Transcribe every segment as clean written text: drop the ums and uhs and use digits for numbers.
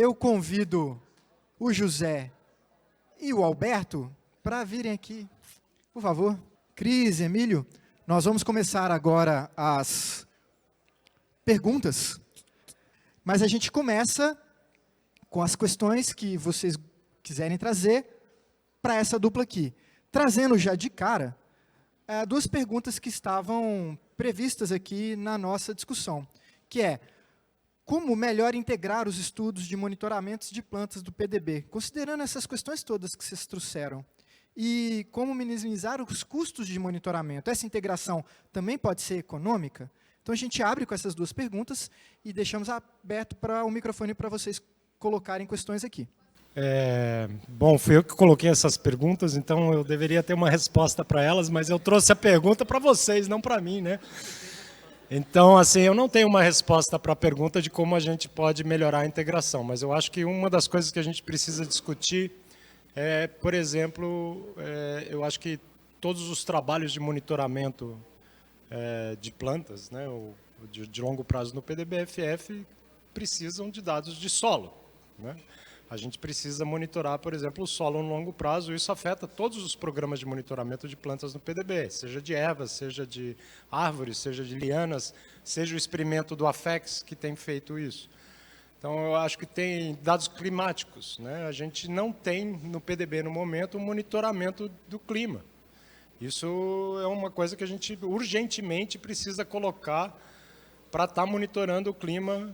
eu convido o José e o Alberto para virem aqui, por favor. Cris, Emílio, nós vamos começar agora as perguntas, mas a gente começa com as questões que vocês quiserem trazer para essa dupla aqui. Trazendo já de cara duas perguntas que estavam previstas aqui na nossa discussão, que é: como melhor integrar os estudos de monitoramentos de plantas do PDB, considerando essas questões todas que vocês trouxeram, e como minimizar os custos de monitoramento? Essa integração também pode ser econômica? Então, a gente abre com essas duas perguntas e deixamos aberto para o microfone para vocês colocarem questões aqui. Bom, fui eu que coloquei essas perguntas, então eu deveria ter uma resposta para elas, mas eu trouxe a pergunta para vocês, não para mim, né? Então, assim, eu não tenho uma resposta para a pergunta de como a gente pode melhorar a integração, mas eu acho que uma das coisas que a gente precisa discutir é, por exemplo, eu acho que todos os trabalhos de monitoramento de plantas, né, de longo prazo no PDB-FF, precisam de dados de solo, né? A gente precisa monitorar, por exemplo, o solo no longo prazo, e isso afeta todos os programas de monitoramento de plantas no PDB, seja de ervas, seja de árvores, seja de lianas, seja o experimento do AFEX que tem feito isso. Então, eu acho que tem dados climáticos, né? A gente não tem no PDB, no momento, um monitoramento do clima. Isso é uma coisa que a gente urgentemente precisa colocar para estar monitorando o clima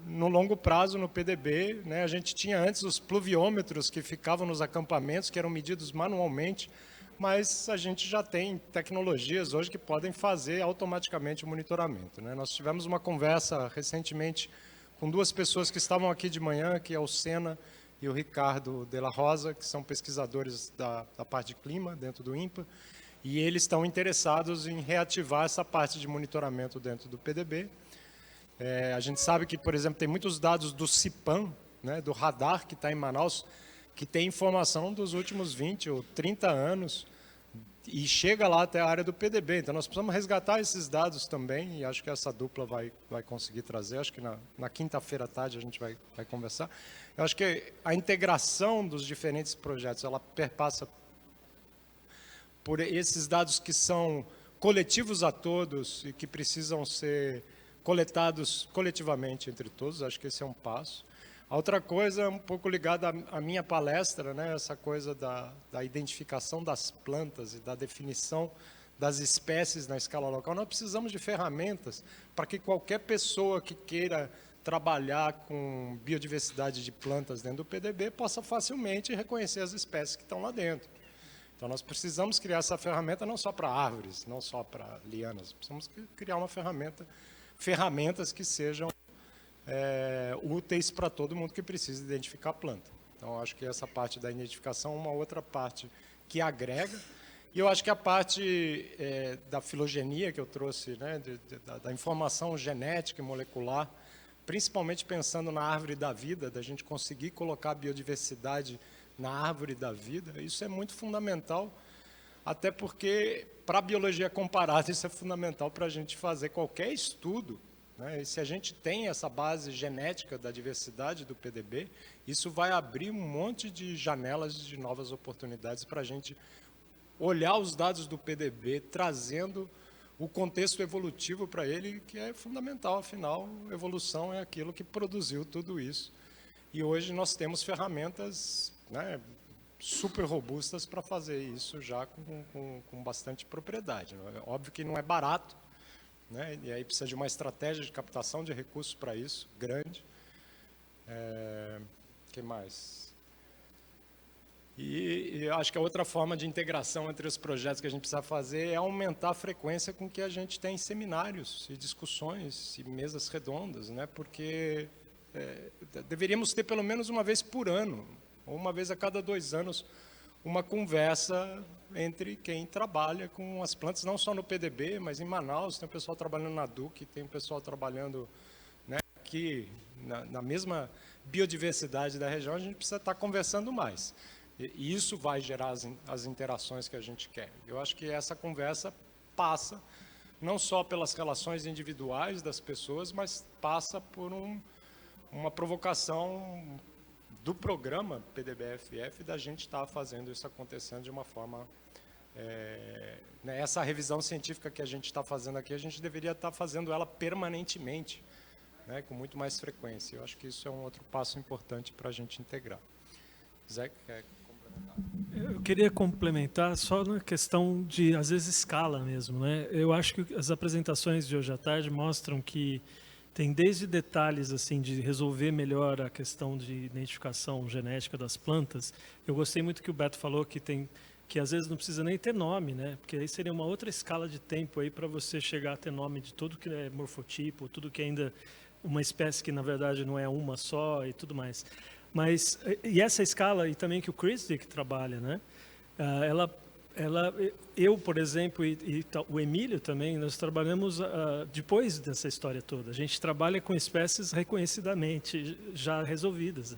no longo prazo no PDB, né? A gente tinha antes os pluviômetros que ficavam nos acampamentos, que eram medidos manualmente, mas a gente já tem tecnologias hoje que podem fazer automaticamente o monitoramento, né? Nós tivemos uma conversa recentemente com duas pessoas que estavam aqui de manhã, que é o Sena e o Ricardo de la Rosa, que são pesquisadores da parte de clima dentro do INPA, e eles estão interessados em reativar essa parte de monitoramento dentro do PDB. A gente sabe que, por exemplo, tem muitos dados do CIPAM, né, do radar que está em Manaus, que tem informação dos últimos 20 ou 30 anos e chega lá até a área do PDB. Então, nós precisamos resgatar esses dados também, e acho que essa dupla vai conseguir trazer. Acho que na quinta-feira à tarde a gente vai conversar. Eu acho que a integração dos diferentes projetos, ela perpassa por esses dados que são coletivos a todos e que precisam ser coletados coletivamente entre todos. Acho que esse é um passo. A outra coisa, um pouco ligada à minha palestra, né, essa coisa da identificação das plantas e da definição das espécies na escala local. Nós precisamos de ferramentas para que qualquer pessoa que queira trabalhar com biodiversidade de plantas dentro do PDB possa facilmente reconhecer as espécies que estão lá dentro. Então, nós precisamos criar essa ferramenta não só para árvores, não só para lianas, precisamos criar uma ferramentas que sejam úteis para todo mundo que precisa identificar a planta. Então, acho que essa parte da identificação é uma outra parte que agrega. E eu acho que a parte da filogenia que eu trouxe, né, da informação genética e molecular, principalmente pensando na árvore da vida, da gente conseguir colocar a biodiversidade na árvore da vida, isso é muito fundamental, até porque, para a biologia comparada, isso é fundamental para a gente fazer qualquer estudo, né? E se a gente tem essa base genética da diversidade do PDB, isso vai abrir um monte de janelas de novas oportunidades para a gente olhar os dados do PDB, trazendo o contexto evolutivo para ele, que é fundamental. Afinal, evolução é aquilo que produziu tudo isso. E hoje nós temos ferramentas, né, super robustas para fazer isso já com bastante propriedade. Óbvio que não é barato, né? E aí precisa de uma estratégia de captação de recursos para isso, grande. Que mais? E acho que a outra forma de integração entre os projetos que a gente precisa fazer é aumentar a frequência com que a gente tem seminários e discussões e mesas redondas, né? Porque deveríamos ter pelo menos uma vez por ano, ou uma vez a cada 2 anos, uma conversa entre quem trabalha com as plantas, não só no PDB, mas em Manaus, tem o pessoal trabalhando na DUC, tem o pessoal trabalhando, né, aqui na mesma biodiversidade da região. A gente precisa estar conversando mais. E isso vai gerar as interações que a gente quer. Eu acho que essa conversa passa não só pelas relações individuais das pessoas, mas passa por uma provocação do programa PDBFF da gente estar fazendo isso acontecendo de uma forma... né, essa revisão científica que a gente está fazendo aqui, a gente deveria estar fazendo ela permanentemente, né, com muito mais frequência. Eu acho que isso é um outro passo importante para a gente integrar. Zé, quer complementar? Eu queria complementar só na questão de, às vezes, escala mesmo, né? Eu acho que as apresentações de hoje à tarde mostram que tem desde detalhes assim de resolver melhor a questão de identificação genética das plantas. Eu gostei muito que o Beto falou que às vezes não precisa nem ter nome, né? Porque aí seria uma outra escala de tempo aí para você chegar a ter nome de tudo que é morfotipo, tudo que ainda uma espécie que na verdade não é uma só e tudo mais. Mas e essa escala e também que o Chris Dick trabalha, né? Eu, por exemplo, e o Emílio também, nós trabalhamos depois dessa história toda. A gente trabalha com espécies reconhecidamente já resolvidas.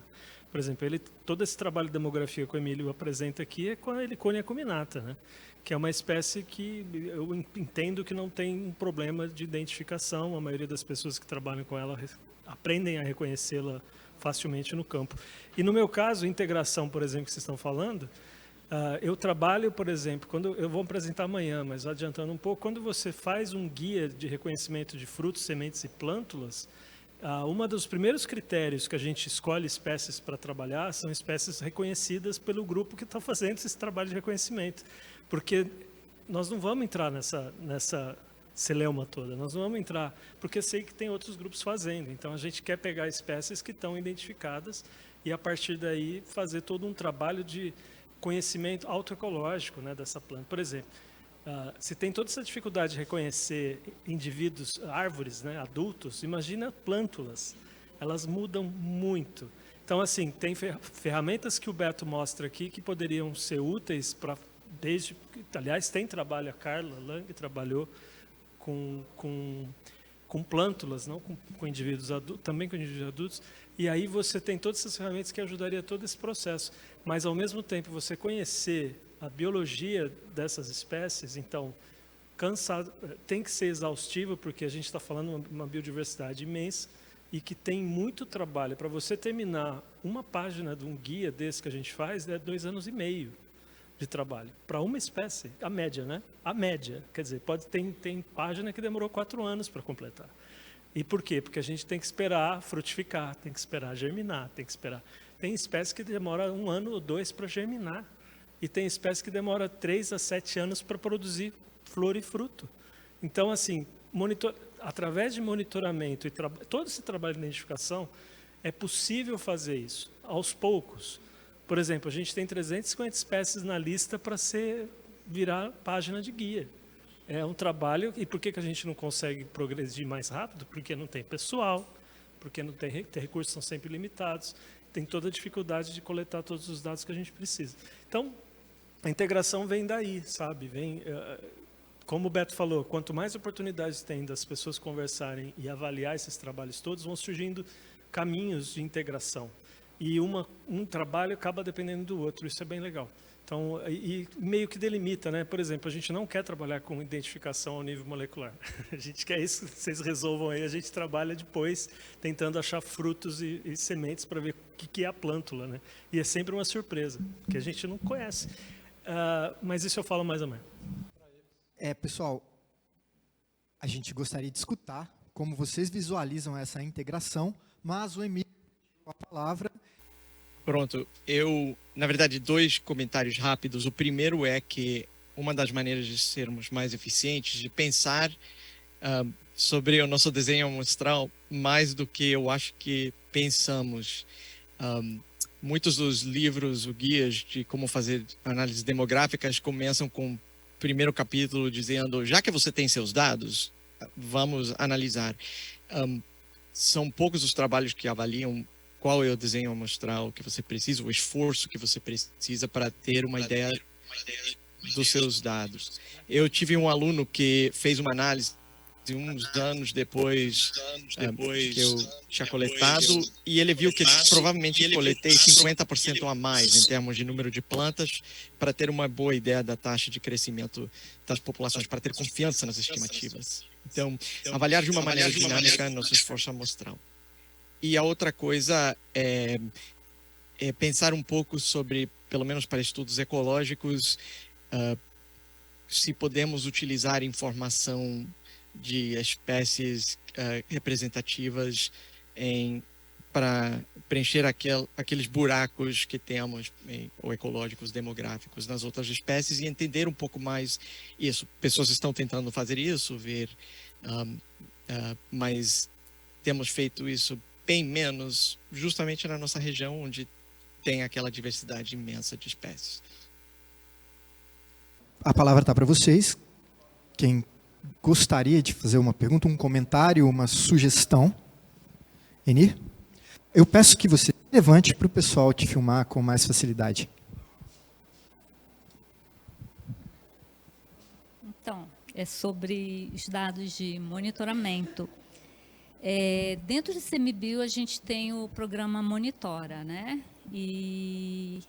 Por exemplo, todo esse trabalho de demografia que o Emílio apresenta aqui é com a Heliconia acuminata, né? Que é uma espécie que eu entendo que não tem um problema de identificação. A maioria das pessoas que trabalham com ela aprendem a reconhecê-la facilmente no campo. E no meu caso, integração, por exemplo, que vocês estão falando, eu trabalho, por exemplo, quando eu vou apresentar amanhã, mas adiantando um pouco, quando você faz um guia de reconhecimento de frutos, sementes e plântulas, um dos primeiros critérios que a gente escolhe espécies para trabalhar são espécies reconhecidas pelo grupo que está fazendo esse trabalho de reconhecimento. Porque nós não vamos entrar nessa celeuma toda, nós não vamos entrar, porque sei que tem outros grupos fazendo. Então, a gente quer pegar espécies que estão identificadas e, a partir daí, fazer todo um trabalho de conhecimento autoecológico, né, dessa planta. Por exemplo, se tem toda essa dificuldade de reconhecer indivíduos, árvores, né, adultos, imagina plântulas, elas mudam muito. Então, assim, tem ferramentas que o Beto mostra aqui que poderiam ser úteis para, aliás, tem trabalho, a Carla Lang trabalhou com plântulas, não com indivíduos adultos, também com indivíduos adultos, e aí você tem todas essas ferramentas que ajudariam todo esse processo. Mas, ao mesmo tempo, você conhecer a biologia dessas espécies, então, tem que ser exaustivo, porque a gente está falando de uma biodiversidade imensa e que tem muito trabalho. Para você terminar uma página de um guia desse que a gente faz, é 2 anos e meio de trabalho. Para uma espécie, a média, né? A média. Quer dizer, tem página que demorou 4 anos para completar. E por quê? Porque a gente tem que esperar frutificar, tem que esperar germinar, tem que esperar. Tem espécies que demora 1 ano ou 2 para germinar. E tem espécies que demora 3 a 7 anos para produzir flor e fruto. Então, assim, através de monitoramento e todo esse trabalho de identificação, é possível fazer isso, aos poucos. Por exemplo, a gente tem 350 espécies na lista para virar página de guia. É um trabalho, e por que a gente não consegue progredir mais rápido? Porque não tem pessoal, porque não tem recursos, são sempre limitados, tem toda a dificuldade de coletar todos os dados que a gente precisa. Então, a integração vem daí, sabe? Como o Beto falou, quanto mais oportunidades tem das pessoas conversarem e avaliar esses trabalhos todos, vão surgindo caminhos de integração. E um trabalho acaba dependendo do outro, isso é bem legal. Então, e meio que delimita, né? Por exemplo, a gente não quer trabalhar com identificação ao nível molecular. A gente quer isso, vocês resolvam aí, a gente trabalha depois tentando achar frutos e sementes para ver o que é a plântula, né? E é sempre uma surpresa, que a gente não conhece. Mas isso eu falo mais ou menos. Pessoal, a gente gostaria de escutar como vocês visualizam essa integração, mas o Emílio a palavra. Pronto, na verdade, 2 comentários rápidos. O primeiro é que uma das maneiras de sermos mais eficientes, de pensar sobre o nosso desenho amostral, mais do que eu acho que pensamos. Muitos dos livros, ou guias de como fazer análises demográficas começam com o primeiro capítulo dizendo, já que você tem seus dados, vamos analisar. São poucos os trabalhos que avaliam qual é o desenho amostral que você precisa, o esforço que você precisa para ter uma ideia dos seus dados. Eu tive um aluno que fez uma análise uns anos depois que eu tinha coletado, e ele viu que provavelmente coletei 50% a mais em termos de número de plantas para ter uma boa ideia da taxa de crescimento das populações, para ter confiança nas estimativas. Então, avaliar de uma maneira dinâmica nosso esforço amostral. E a outra coisa é pensar um pouco sobre, pelo menos para estudos ecológicos, se podemos utilizar informação de espécies representativas para preencher aqueles buracos que temos, ou ecológicos, demográficos, nas outras espécies, e entender um pouco mais isso. Pessoas estão tentando fazer isso, mas temos feito isso bem menos, justamente na nossa região, onde tem aquela diversidade imensa de espécies. A palavra está para vocês. Quem gostaria de fazer uma pergunta, um comentário, uma sugestão? Enir? Eu peço que você levante para o pessoal te filmar com mais facilidade. Então, é sobre os dados de monitoramento. Dentro do ICMBio, a gente tem o programa Monitora, né? E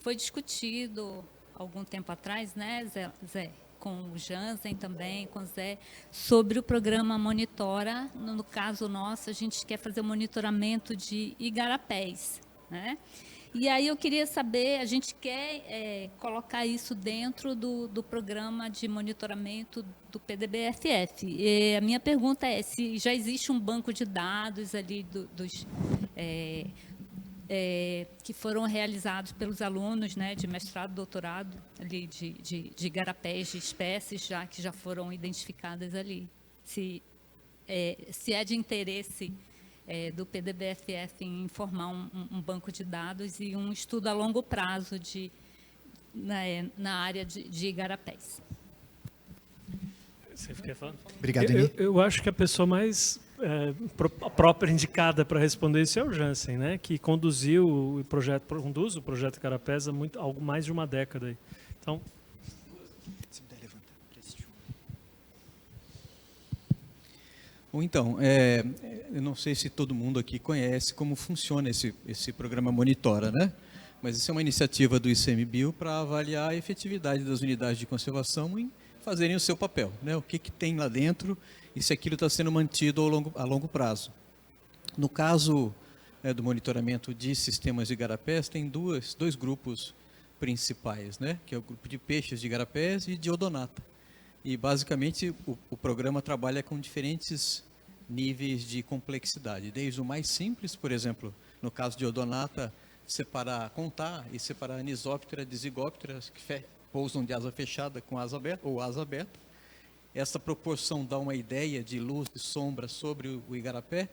foi discutido algum tempo atrás, né, Zé, com o Jansen também, com o Zé, sobre o programa Monitora. No caso nosso, a gente quer fazer o monitoramento de igarapés, né? E aí eu queria saber, a gente quer colocar isso dentro do programa de monitoramento do PDB-FF. E a minha pergunta é se já existe um banco de dados ali dos que foram realizados pelos alunos, né, de mestrado, doutorado, ali de igarapés, de espécies que já foram identificadas ali. Se é de interesse do PDB-FF em formar um banco de dados e um estudo a longo prazo na área de igarapés. Você quer falar? Obrigado, Enir. Eu acho que a pessoa mais própria indicada para responder isso é o Jansen, né? Que conduz o projeto Igarapés há algo mais de uma década aí. Então, Bom, então, eu não sei se todo mundo aqui conhece como funciona esse programa Monitora, né? Mas isso é uma iniciativa do ICMBio para avaliar a efetividade das unidades de conservação em fazerem o seu papel, né? O que tem lá dentro e se aquilo está sendo mantido a longo prazo. No caso do monitoramento de sistemas de igarapés, tem dois grupos principais, né? Que é o grupo de peixes de igarapés e de odonata. E, basicamente, o programa trabalha com diferentes níveis de complexidade, desde o mais simples, por exemplo, no caso de odonata, contar e separar anisóptera de zigópteras que pousam de asa fechada com asa aberta ou asa aberta. Essa proporção dá uma ideia de luz e sombra sobre o igarapé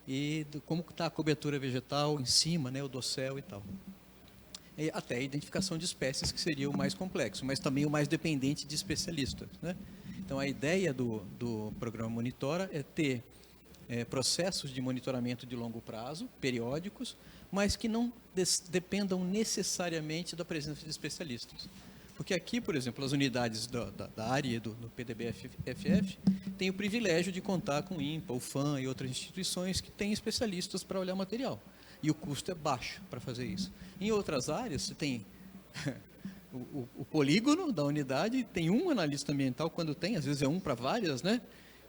e de como está a cobertura vegetal em cima, né, o dossel e tal. E até a identificação de espécies, que seria o mais complexo, mas também o mais dependente de especialistas, né? Então, a ideia do programa Monitora é ter processos de monitoramento de longo prazo, periódicos, mas que não dependam necessariamente da presença de especialistas. Porque aqui, por exemplo, as unidades da área do PDB-FF têm o privilégio de contar com o INPA, o FAM e outras instituições que têm especialistas para olhar material. E o custo é baixo para fazer isso. Em outras áreas, você tem o polígono da unidade, tem um analista ambiental, quando tem, às vezes é um para várias, né?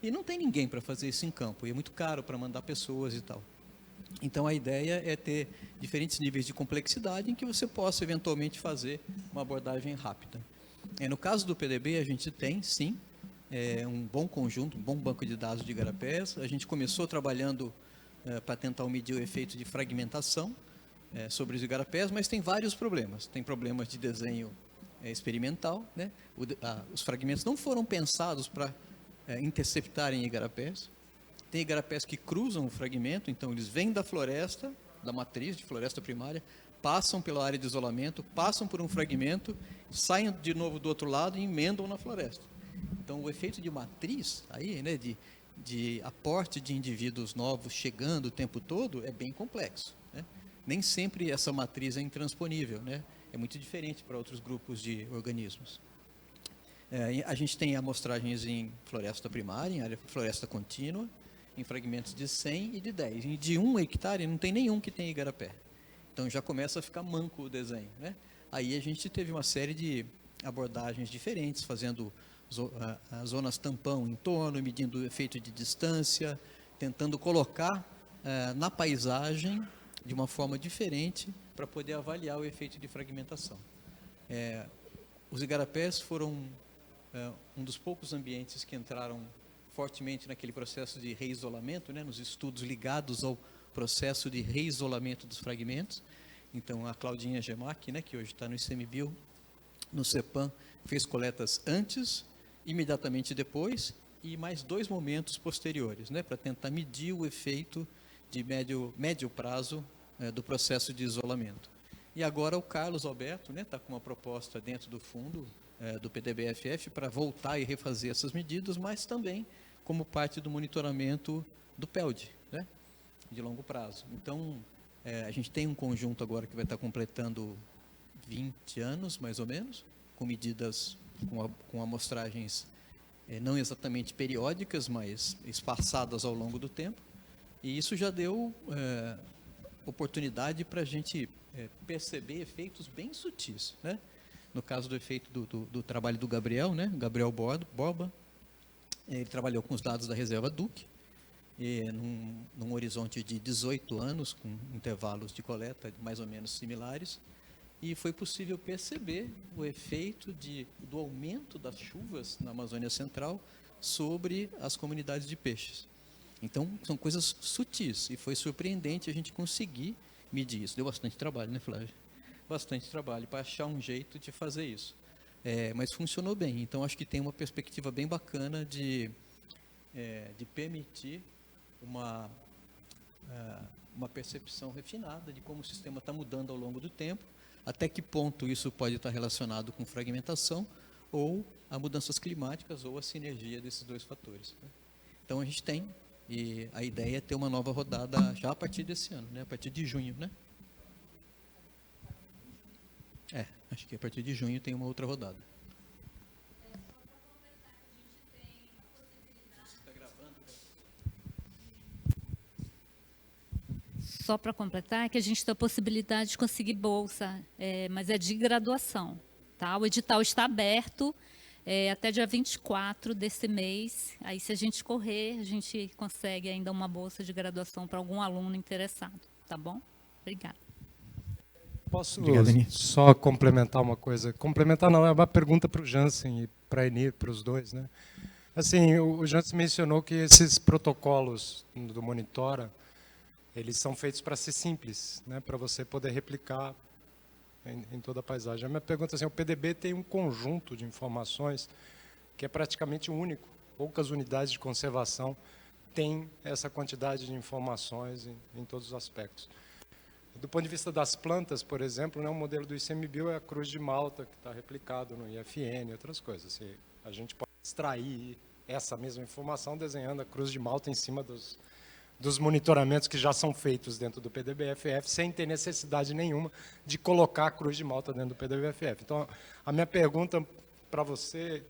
E não tem ninguém para fazer isso em campo, e é muito caro para mandar pessoas e tal. Então, a ideia é ter diferentes níveis de complexidade em que você possa, eventualmente, fazer uma abordagem rápida. No caso do PDB, a gente tem, sim, um bom conjunto, um bom banco de dados de igarapés. A gente começou trabalhando para tentar medir o efeito de fragmentação sobre os igarapés, mas tem vários problemas. Tem problemas de desenho experimental, né? Os fragmentos não foram pensados para interceptarem igarapés. Tem igarapés que cruzam o fragmento, então eles vêm da floresta, da matriz de floresta primária, passam pela área de isolamento, passam por um fragmento, saem de novo do outro lado e emendam na floresta. Então, o efeito de matriz, aí, né, de aporte de indivíduos novos chegando o tempo todo, é bem complexo, né? Nem sempre essa matriz é intransponível, né? É muito diferente para outros grupos de organismos. A gente tem amostragens em floresta primária, em área floresta contínua, em fragmentos de 100 e de 10. E de 1 hectare não tem nenhum que tem igarapé. Então já começa a ficar manco o desenho, né? Aí a gente teve uma série de abordagens diferentes, fazendo zonas tampão em torno, medindo o efeito de distância, tentando colocar na paisagem de uma forma diferente para poder avaliar o efeito de fragmentação. Os igarapés foram um dos poucos ambientes que entraram fortemente naquele processo de reisolamento, né, nos estudos ligados ao processo de reisolamento dos fragmentos. Então, a Claudinha Gemac, né, que hoje está no ICMBio, no CEPAM, fez coletas antes, imediatamente depois, e mais 2 momentos posteriores, né, para tentar medir o efeito de médio prazo do processo de isolamento. E agora o Carlos Alberto, né, está com uma proposta dentro do fundo do PDBFF para voltar e refazer essas medidas, mas também como parte do monitoramento do PELD, né, de longo prazo. Então, a gente tem um conjunto agora que vai estar completando 20 anos, mais ou menos, com medidas, com amostragens não exatamente periódicas, mas espaçadas ao longo do tempo. E isso já deu oportunidade para a gente perceber efeitos bem sutis, né? No caso do efeito do trabalho do Gabriel, né? Gabriel Borba, ele trabalhou com os dados da reserva Duque, num horizonte de 18 anos, com intervalos de coleta mais ou menos similares, e foi possível perceber o efeito do aumento das chuvas na Amazônia Central sobre as comunidades de peixes. Então, são coisas sutis, e foi surpreendente a gente conseguir medir isso. Deu bastante trabalho, né, Flávio? Bastante trabalho para achar um jeito de fazer isso. Mas funcionou bem. Então, acho que tem uma perspectiva bem bacana de permitir uma percepção refinada de como o sistema está mudando ao longo do tempo, até que ponto isso pode estar relacionado com fragmentação, ou a mudanças climáticas, ou a sinergia desses 2 fatores. Então, a gente tem, e a ideia é ter uma nova rodada já a partir desse ano, né? A partir de junho, né? Acho que a partir de junho tem uma outra rodada. Só para completar, que a gente tem a possibilidade de conseguir bolsa, mas é de graduação. Tá? O edital está aberto até dia 24 desse mês. Aí, se a gente correr, a gente consegue ainda uma bolsa de graduação para algum aluno interessado. Tá bom? Obrigada. Posso Obrigado, só complementar uma coisa? Complementar não, é uma pergunta para o Jansen e para a Enir, para os dois, né? Assim, o Jansen mencionou que esses protocolos do Monitora, eles são feitos para ser simples, né? Para você poder replicar em toda a paisagem. A minha pergunta é assim, o PDB tem um conjunto de informações que é praticamente único. Poucas unidades de conservação têm essa quantidade de informações em todos os aspectos. Do ponto de vista das plantas, por exemplo, né, o modelo do ICMBio é a cruz de Malta, que está replicado no IFN e outras coisas. E a gente pode extrair essa mesma informação desenhando a cruz de Malta em cima dos monitoramentos que já são feitos dentro do PDBFF, sem ter necessidade nenhuma de colocar a cruz de Malta dentro do PDBFF. Então, a minha pergunta para você,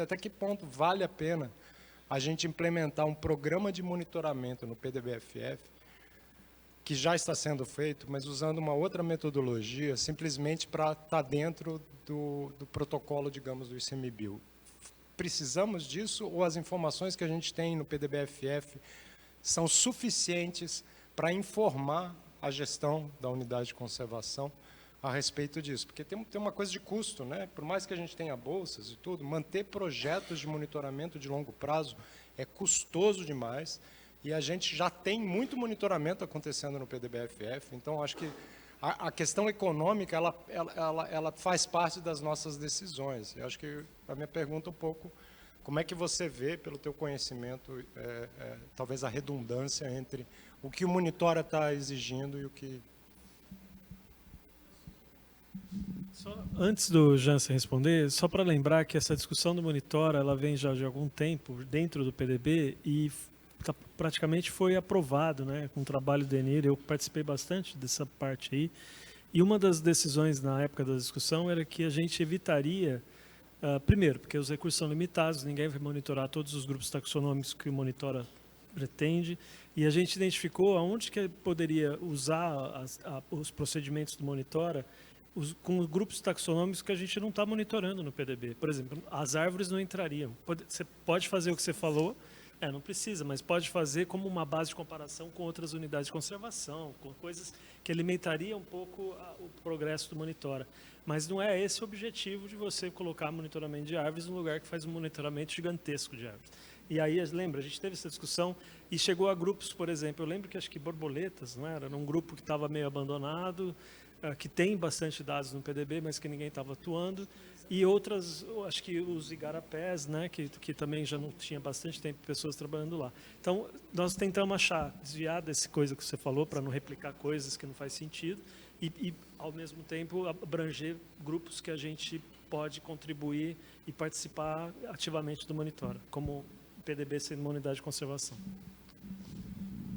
até que ponto vale a pena a gente implementar um programa de monitoramento no PDBFF, que já está sendo feito, mas usando uma outra metodologia, simplesmente para estar dentro do protocolo, digamos, do ICMBio. Precisamos disso, ou as informações que a gente tem no PDBFF são suficientes para informar a gestão da unidade de conservação a respeito disso? Porque tem uma coisa de custo, né? Por mais que a gente tenha bolsas e tudo, manter projetos de monitoramento de longo prazo é custoso demais, e a gente já tem muito monitoramento acontecendo no PDBFF, então acho que a questão econômica ela faz parte das nossas decisões. Eu acho que a minha pergunta um pouco, como é que você vê, pelo teu conhecimento, talvez a redundância entre o que o Monitora está exigindo e o que... Só antes do Jansen responder, só para lembrar que essa discussão do Monitora ela vem já de algum tempo dentro do PDB e praticamente foi aprovado, né, com o trabalho do Enir. Eu participei bastante dessa parte aí. E uma das decisões na época da discussão era que a gente evitaria, primeiro, porque os recursos são limitados, ninguém vai monitorar todos os grupos taxonômicos que o Monitora pretende, e a gente identificou aonde que poderia usar os procedimentos do Monitora com os grupos taxonômicos que a gente não está monitorando no PDB. Por exemplo, as árvores não entrariam. Você pode fazer o que você falou, Não precisa, mas pode fazer como uma base de comparação com outras unidades de conservação, com coisas que alimentariam um pouco o progresso do Monitora. Mas não é esse o objetivo de você colocar monitoramento de árvores num lugar que faz um monitoramento gigantesco de árvores. E aí, lembra, a gente teve essa discussão e chegou a grupos, por exemplo, eu lembro que acho que borboletas, não era? Era um grupo que estava meio abandonado, que tem bastante dados no PDB, mas que ninguém estava atuando. E outras, acho que os igarapés, né, que também já não tinha bastante tempo pessoas trabalhando lá. Então, nós tentamos desviar dessa coisa que você falou, para não replicar coisas que não faz sentido, e, ao mesmo tempo, abranger grupos que a gente pode contribuir e participar ativamente do Monitora, como o PDB sendo uma unidade de conservação.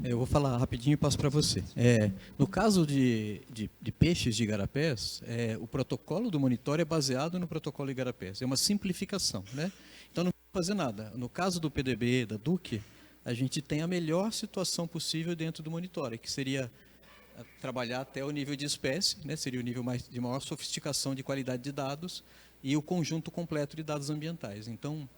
Eu vou falar rapidinho e passo para você. No caso de peixes de igarapés, o protocolo do Monitora é baseado no protocolo de igarapés. É uma simplificação, né? Então não precisa fazer nada. No caso do PDB, da Duque, a gente tem a melhor situação possível dentro do Monitora, que seria trabalhar até o nível de espécie, né? Seria o nível de maior sofisticação de qualidade de dados e o conjunto completo de dados ambientais. Então,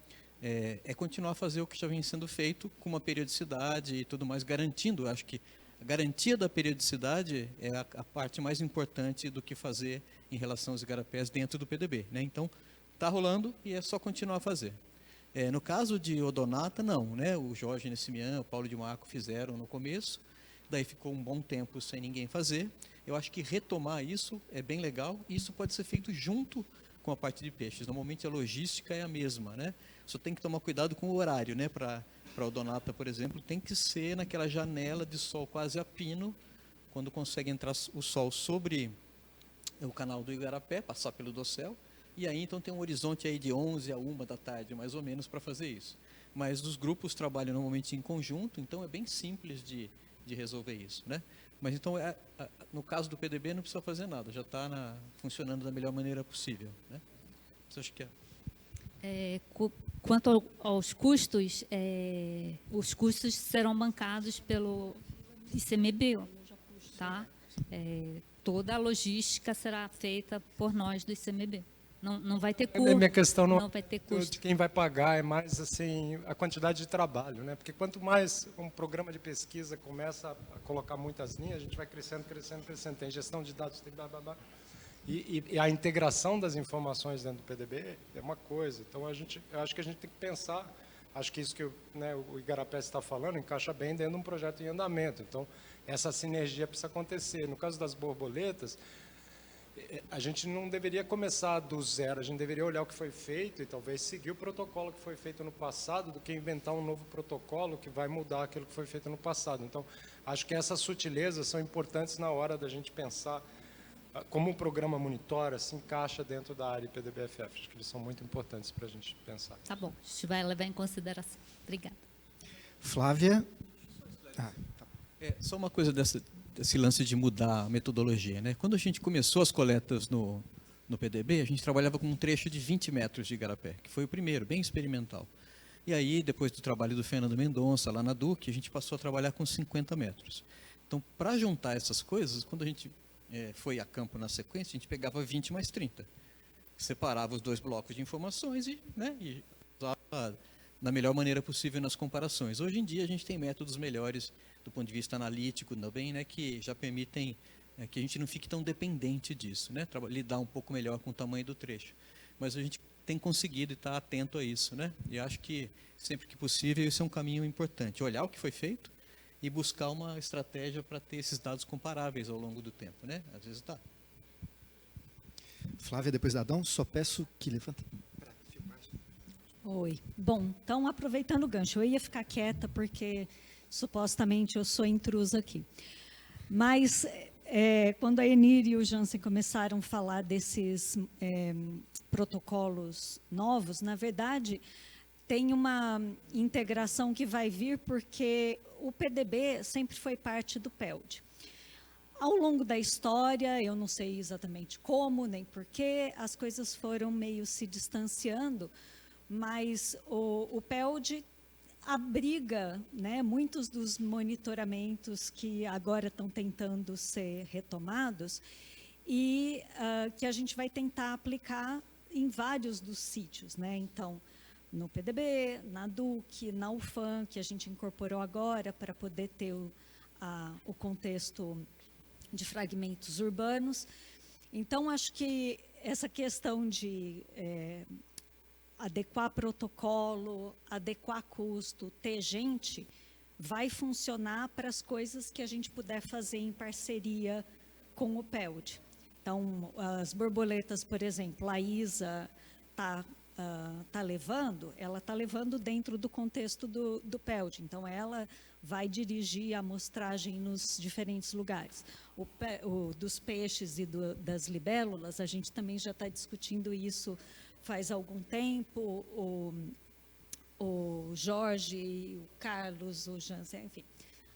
continuar a fazer o que já vem sendo feito com uma periodicidade e tudo mais, garantindo, acho que a garantia da periodicidade é a parte mais importante do que fazer em relação aos igarapés dentro do PDB, né? Então, está rolando e é só continuar a fazer. No caso de Odonata, não, né? O Jorge Nessimian, o Paulo de Marco fizeram no começo, daí ficou um bom tempo sem ninguém fazer. Eu acho que retomar isso é bem legal e isso pode ser feito junto com a parte de peixes. Normalmente a logística é a mesma, né? Só tem que tomar cuidado com o horário, né? Para o Odonata, por exemplo, tem que ser naquela janela de sol quase a pino, quando consegue entrar o sol sobre o canal do Igarapé, passar pelo dossel, e aí então tem um horizonte aí de 11 a 1 da tarde, mais ou menos, para fazer isso. Mas os grupos trabalham normalmente em conjunto, então é bem simples de resolver isso, né? Mas então, no caso do PDB, não precisa fazer nada, já está funcionando da melhor maneira possível, né? Isso acho que Quanto aos custos, os custos serão bancados pelo ICMBio, tá? Toda a logística será feita por nós do ICMBio. Não vai ter custo. Minha questão não vai ter custo. De quem vai pagar, é mais assim a quantidade de trabalho, né? Porque quanto mais um programa de pesquisa começa a colocar muitas linhas, a gente vai crescendo. Tem gestão de dados, tem blá, blá, blá. E a integração das informações dentro do PDB é uma coisa. Então, eu acho que a gente tem que pensar, acho que isso que o Igarapé está falando encaixa bem dentro de um projeto em andamento. Então, essa sinergia precisa acontecer. No caso das borboletas, a gente não deveria começar do zero, a gente deveria olhar o que foi feito e talvez seguir o protocolo que foi feito no passado do que inventar um novo protocolo que vai mudar aquilo que foi feito no passado. Então, acho que essas sutilezas são importantes na hora da gente pensar como o programa Monitora se encaixa dentro da área PDB-FF. Acho que eles são muito importantes para a gente pensar. Tá bom, a gente vai levar em consideração. Obrigada. Flávia? Só uma coisa desse lance de mudar a metodologia, né? Quando a gente começou as coletas no PDB, a gente trabalhava com um trecho de 20 metros de igarapé, que foi o primeiro, bem experimental. E aí, depois do trabalho do Fernando Mendonça, lá na Duque, a gente passou a trabalhar com 50 metros. Então, para juntar essas coisas, quando a gente foi a campo na sequência, a gente pegava 20 mais 30. Separava os dois blocos de informações e usava da melhor maneira possível nas comparações. Hoje em dia, a gente tem métodos melhores do ponto de vista analítico também, né, que já permitem que a gente não fique tão dependente disso, né, lidar um pouco melhor com o tamanho do trecho. Mas a gente tem conseguido e está atento a isso, né? E acho que, sempre que possível, esse é um caminho importante. Olhar o que foi feito e buscar uma estratégia para ter esses dados comparáveis ao longo do tempo, né? Às vezes está. Flávia, depois da Adão, só peço que levanta. Oi. Bom, então, aproveitando o gancho, eu ia ficar quieta porque, supostamente, eu sou intrusa aqui. Mas, quando a Enir e o Jansen começaram a falar desses protocolos novos, na verdade, tem uma integração que vai vir porque o PDB sempre foi parte do PELD. Ao longo da história, eu não sei exatamente como, nem porquê, as coisas foram meio se distanciando, mas o PELD abriga, né, muitos dos monitoramentos que agora estão tentando ser retomados e que a gente vai tentar aplicar em vários dos sítios, né? Então, no PDB, na DUC, na UFAM, que a gente incorporou agora para poder ter o contexto de fragmentos urbanos. Então, acho que essa questão de adequar protocolo, adequar custo, ter gente, vai funcionar para as coisas que a gente puder fazer em parceria com o PELD. Então, as borboletas, por exemplo, a Isa está levando dentro do contexto do PELD. Então, ela vai dirigir a amostragem nos diferentes lugares. Dos peixes e das libélulas, a gente também já está discutindo isso faz algum tempo. O Jorge, o Carlos, o Jansen, enfim,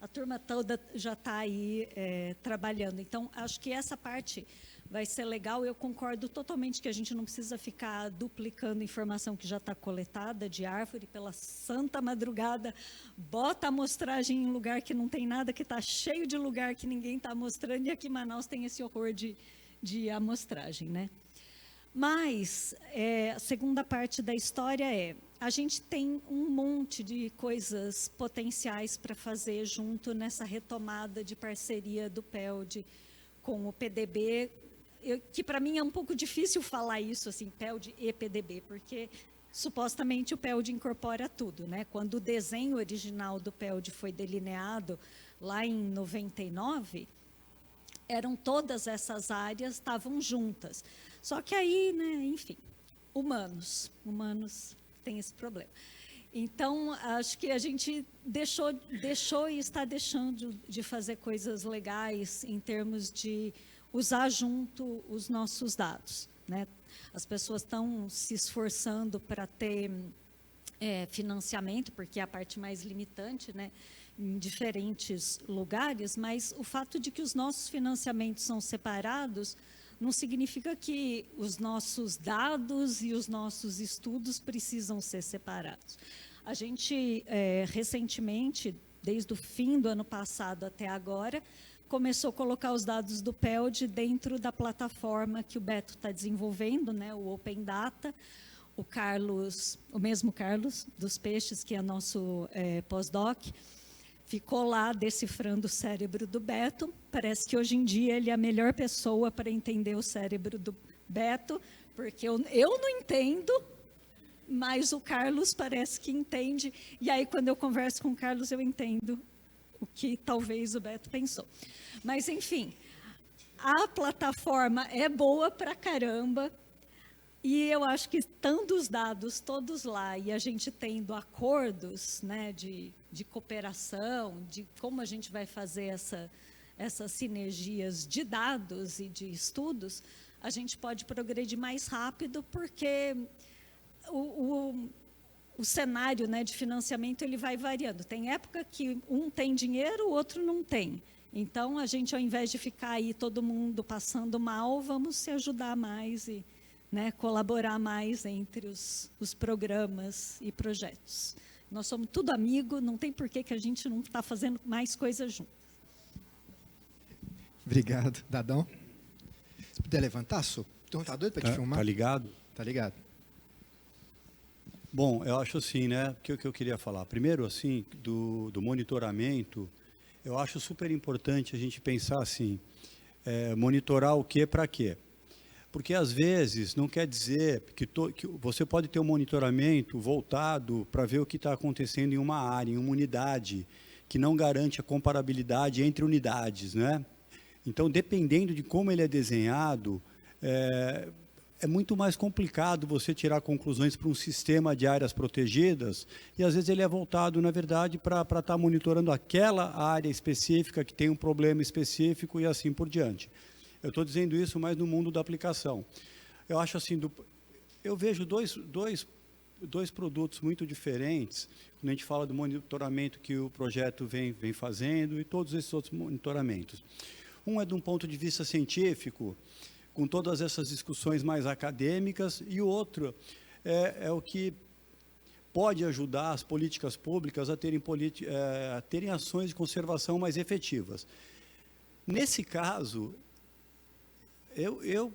a turma toda já está aí trabalhando. Então, acho que essa parte vai ser legal. Eu concordo totalmente que a gente não precisa ficar duplicando informação que já está coletada de árvore pela santa madrugada, bota a amostragem em lugar que não tem nada, que está cheio de lugar que ninguém está mostrando, e aqui em Manaus tem esse horror de amostragem, né? Mas, a segunda parte da história a gente tem um monte de coisas potenciais para fazer junto nessa retomada de parceria do PELD com o PDB, que para mim é um pouco difícil falar isso, assim, PELD e PDB, porque supostamente o PELD incorpora tudo, né? Quando o desenho original do PELD foi delineado lá em 99, eram todas essas áreas, estavam juntas. Só que aí, né, enfim, humanos têm esse problema. Então, acho que a gente deixou e está deixando de fazer coisas legais em termos de usar junto os nossos dados, né? As pessoas estão se esforçando para ter financiamento, porque é a parte mais limitante, né, em diferentes lugares, mas o fato de que os nossos financiamentos são separados não significa que os nossos dados e os nossos estudos precisam ser separados. A gente, recentemente, desde o fim do ano passado até agora, começou a colocar os dados do PELD dentro da plataforma que o Beto está desenvolvendo, né, o Open Data. O mesmo Carlos, dos Peixes, que é nosso pós-doc, ficou lá decifrando o cérebro do Beto. Parece que hoje em dia ele é a melhor pessoa para entender o cérebro do Beto, porque eu não entendo, mas o Carlos parece que entende. E aí, quando eu converso com o Carlos, eu entendo o que talvez o Beto pensou. Mas, enfim, a plataforma é boa pra caramba. E eu acho que estando os dados todos lá e a gente tendo acordos, né, de cooperação, de como a gente vai fazer essas sinergias de dados e de estudos, a gente pode progredir mais rápido, porque o cenário, né, de financiamento ele vai variando. Tem época que um tem dinheiro, o outro não tem. Então, a gente, ao invés de ficar aí todo mundo passando mal, vamos se ajudar mais e, né, colaborar mais entre os programas e projetos. Nós somos tudo amigo, não tem por que a gente não está fazendo mais coisas juntos. Obrigado. Dadão? Se puder levantar, Sô. Então, tá doido para te filmar? Tá ligado? Tá ligado. Bom, eu acho assim, né, que o que eu queria falar. Primeiro, assim, do monitoramento, eu acho super importante a gente pensar assim, monitorar o quê para quê? Porque, às vezes, não quer dizer que você pode ter um monitoramento voltado para ver o que está acontecendo em uma área, em uma unidade, que não garante a comparabilidade entre unidades, né? Então, dependendo de como ele é desenhado, é muito mais complicado você tirar conclusões para um sistema de áreas protegidas, e às vezes ele é voltado, na verdade, para estar monitorando aquela área específica que tem um problema específico e assim por diante. Eu estou dizendo isso mais no mundo da aplicação. Eu acho assim, eu vejo dois produtos muito diferentes quando a gente fala do monitoramento que o projeto vem fazendo e todos esses outros monitoramentos. Um é de um ponto de vista científico, com todas essas discussões mais acadêmicas, e o outro é o que pode ajudar as políticas públicas a terem ações de conservação mais efetivas. Nesse caso, eu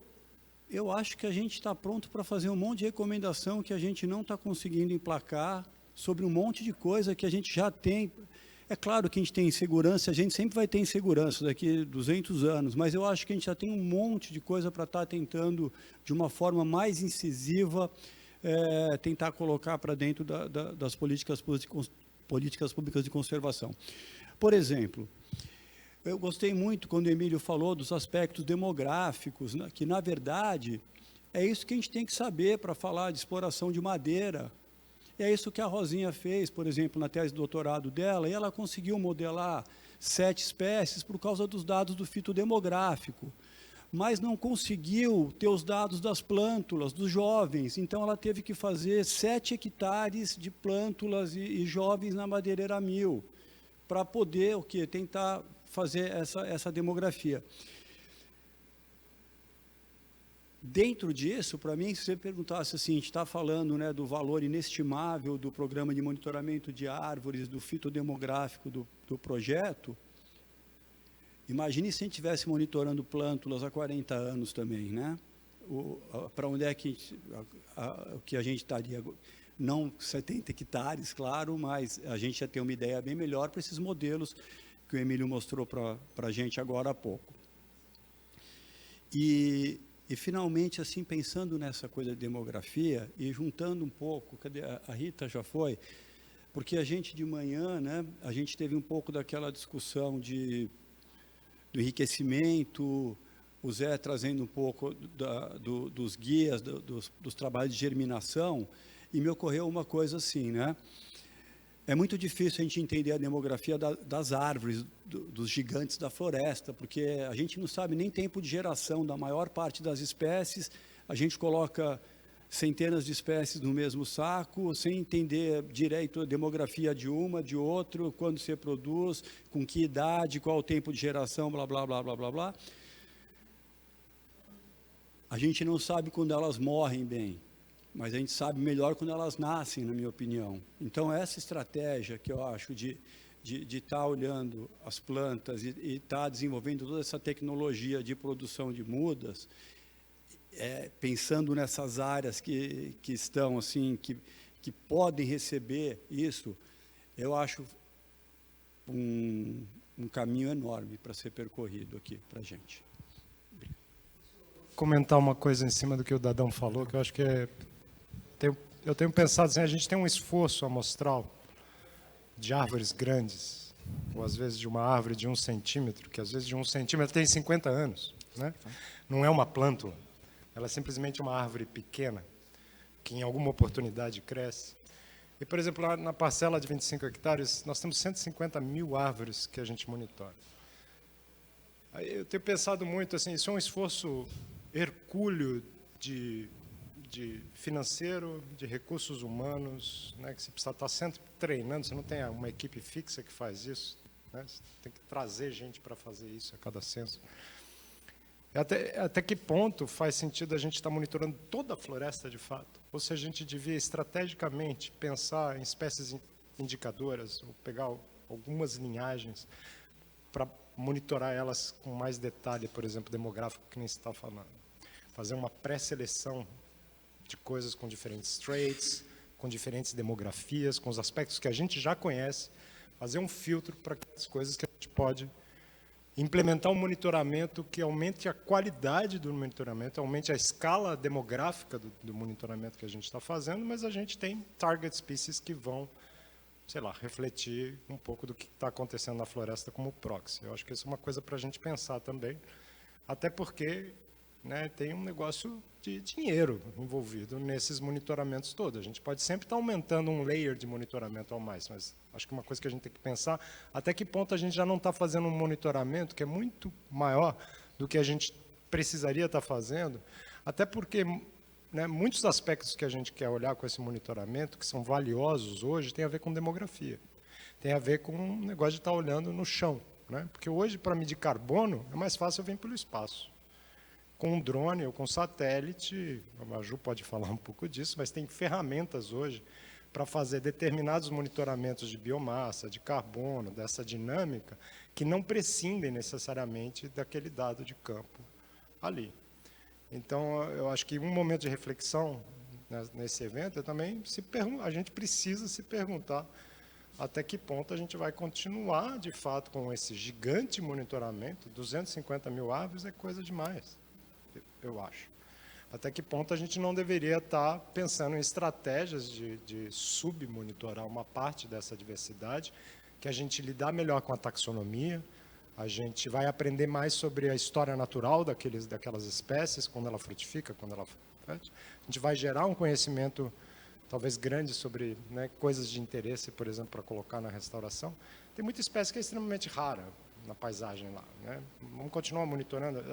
eu acho que a gente está pronto para fazer um monte de recomendação que a gente não está conseguindo emplacar sobre um monte de coisa que a gente já tem. É claro que a gente tem insegurança, a gente sempre vai ter insegurança daqui a 200 anos, mas eu acho que a gente já tem um monte de coisa para estar tentando, de uma forma mais incisiva, tentar colocar para dentro das políticas públicas de conservação. Por exemplo, eu gostei muito quando o Emílio falou dos aspectos demográficos, né, que, na verdade, é isso que a gente tem que saber para falar de exploração de madeira. É isso que a Rosinha fez, por exemplo, na tese de doutorado dela, e ela conseguiu modelar 7 espécies por causa dos dados do fitodemográfico, mas não conseguiu ter os dados das plântulas, dos jovens. Então, ela teve que fazer 7 hectares de plântulas e jovens na madeireira 1000, para poder tentar fazer essa demografia. Dentro disso, para mim, se você perguntasse assim, a gente está falando, né, do valor inestimável do programa de monitoramento de árvores, do fitodemográfico do projeto, imagine se a gente estivesse monitorando plântulas há 40 anos também, né? Para onde é que a gente estaria? Não 70 hectares, claro, mas a gente já tem uma ideia bem melhor para esses modelos que o Emílio mostrou para a gente agora há pouco. E finalmente, assim, pensando nessa coisa de demografia e juntando um pouco, cadê a Rita já foi? Porque a gente de manhã, né, a gente teve um pouco daquela discussão do enriquecimento, o Zé trazendo um pouco dos guias, dos trabalhos de germinação, e me ocorreu uma coisa assim, né? É muito difícil a gente entender a demografia das árvores, dos gigantes da floresta, porque a gente não sabe nem tempo de geração da maior parte das espécies, a gente coloca centenas de espécies no mesmo saco, sem entender direito a demografia de uma, de outro, quando se reproduz, com que idade, qual o tempo de geração, blá, blá, blá, blá, blá, blá. A gente não sabe quando elas morrem bem, mas a gente sabe melhor quando elas nascem, na minha opinião. Então, essa estratégia que eu acho de estar olhando as plantas e estar desenvolvendo toda essa tecnologia de produção de mudas, pensando nessas áreas que estão assim, que podem receber isso, eu acho um caminho enorme para ser percorrido aqui para a gente. Comentar uma coisa em cima do que o Dadão falou, que eu acho que eu tenho pensado assim, a gente tem um esforço amostral de árvores grandes, ou às vezes de uma árvore de 1 centímetro, que às vezes de 1 centímetro tem 50 anos, né? Não é uma plântula, ela é simplesmente uma árvore pequena, que em alguma oportunidade cresce. E, por exemplo, lá na parcela de 25 hectares, nós temos 150 mil árvores que a gente monitora. Aí eu tenho pensado muito, assim, isso é um esforço hercúleo de financeiro, de recursos humanos, né, que você precisa estar sempre treinando, você não tem uma equipe fixa que faz isso, né, você tem que trazer gente para fazer isso a cada censo. Até que ponto faz sentido a gente estar monitorando toda a floresta de fato? Ou se a gente devia estrategicamente pensar em espécies indicadoras, ou pegar algumas linhagens para monitorar elas com mais detalhe, por exemplo, demográfico, que nem se está falando. Fazer uma pré-seleção de coisas com diferentes traits, com diferentes demografias, com os aspectos que a gente já conhece, fazer um filtro para as coisas que a gente pode implementar um monitoramento que aumente a qualidade do monitoramento, aumente a escala demográfica do monitoramento que a gente está fazendo, mas a gente tem target species que vão, sei lá, refletir um pouco do que está acontecendo na floresta como proxy. Eu acho que isso é uma coisa para a gente pensar também, até porque, né, tem um negócio de dinheiro envolvido nesses monitoramentos todos. A gente pode sempre estar aumentando um layer de monitoramento ao mais, mas acho que uma coisa que a gente tem que pensar, até que ponto a gente já não está fazendo um monitoramento que é muito maior do que a gente precisaria estar fazendo, até porque, né, muitos aspectos que a gente quer olhar com esse monitoramento, que são valiosos hoje, tem a ver com demografia. Tem a ver com um negócio de estar olhando no chão, né? Porque hoje, para medir carbono, é mais fácil eu vir pelo espaço. Com um drone ou com satélite, a Maju pode falar um pouco disso, mas tem ferramentas hoje para fazer determinados monitoramentos de biomassa, de carbono, dessa dinâmica, que não prescindem necessariamente daquele dado de campo ali. Então, eu acho que um momento de reflexão nesse evento é também a gente precisa se perguntar até que ponto a gente vai continuar, de fato, com esse gigante monitoramento. 250 mil árvores é coisa demais, eu acho. Até que ponto a gente não deveria estar pensando em estratégias de submonitorar uma parte dessa diversidade, que a gente lidar melhor com a taxonomia, a gente vai aprender mais sobre a história natural daquelas espécies, quando ela frutifica, quando ela fede. A gente vai gerar um conhecimento talvez grande sobre, né, coisas de interesse, por exemplo, para colocar na restauração. Tem muita espécie que é extremamente rara na paisagem lá, né? Vamos continuar monitorando.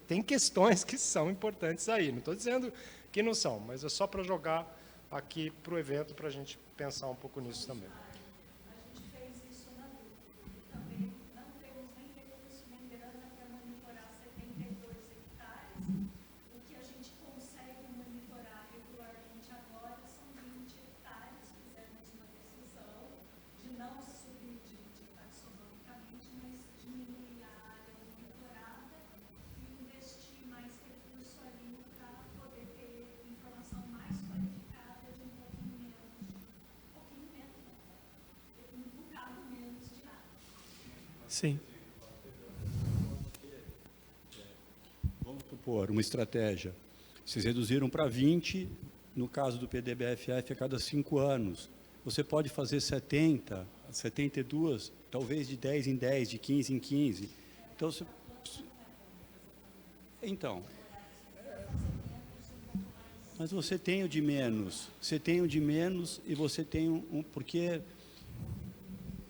Tem questões que são importantes aí, não estou dizendo que não são, mas é só para jogar aqui para o evento, para a gente pensar um pouco nisso também. Sim. Vamos supor, uma estratégia. Vocês reduziram para 20, no caso do PDBFF, a cada 5 anos. Você pode fazer 70, 72, talvez de 10 em 10, de 15 em 15. Então, mas você tem o de menos. Você tem o de menos e você tem um... Porque...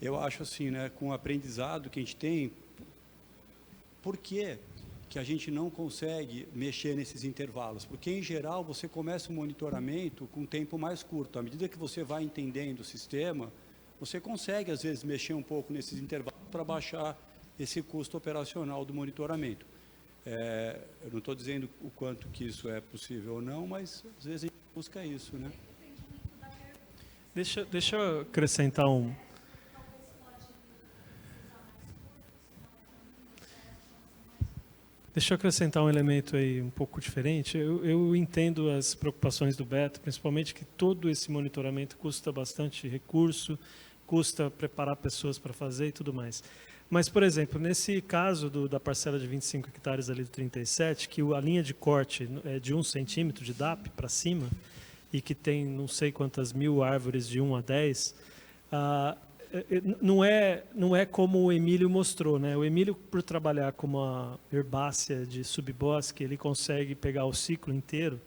Eu acho assim, né, com o aprendizado que a gente tem, por que a gente não consegue mexer nesses intervalos? Porque, em geral, você começa o monitoramento com um tempo mais curto. À medida que você vai entendendo o sistema, você consegue, às vezes, mexer um pouco nesses intervalos para baixar esse custo operacional do monitoramento. Eu não estou dizendo o quanto que isso é possível ou não, mas, às vezes, a gente busca isso, né? Deixa eu acrescentar um... Deixa eu acrescentar um elemento aí um pouco diferente. Eu entendo as preocupações do Beto, principalmente que todo esse monitoramento custa bastante recurso, custa preparar pessoas para fazer e tudo mais. Mas, por exemplo, nesse caso da parcela de 25 hectares ali do 37, que a linha de corte é de 1 centímetro de DAP para cima, e que tem não sei quantas mil árvores de 1 a 10, não é como o Emílio mostrou, né? O Emílio, por trabalhar com uma herbácea de subbosque, ele consegue pegar o ciclo inteiro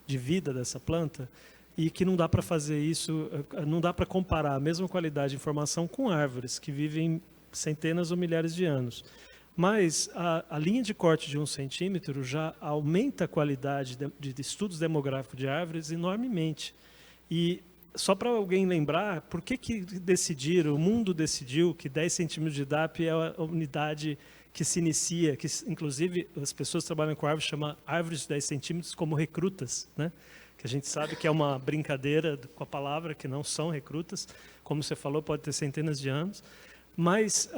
de vida dessa planta, e que não dá para fazer isso, não dá para comparar a mesma qualidade de informação com árvores que vivem centenas ou milhares de anos. Mas a linha de corte de 1 centímetro já aumenta a qualidade de estudos demográficos de árvores enormemente. E só para alguém lembrar, por que decidiram, o mundo decidiu que 10 centímetros de DAP é a unidade que se inicia, que inclusive as pessoas que trabalham com árvores chamam árvores de 10 centímetros como recrutas, né? Que a gente sabe que é uma brincadeira com a palavra, que não são recrutas, como você falou, pode ter centenas de anos. Mas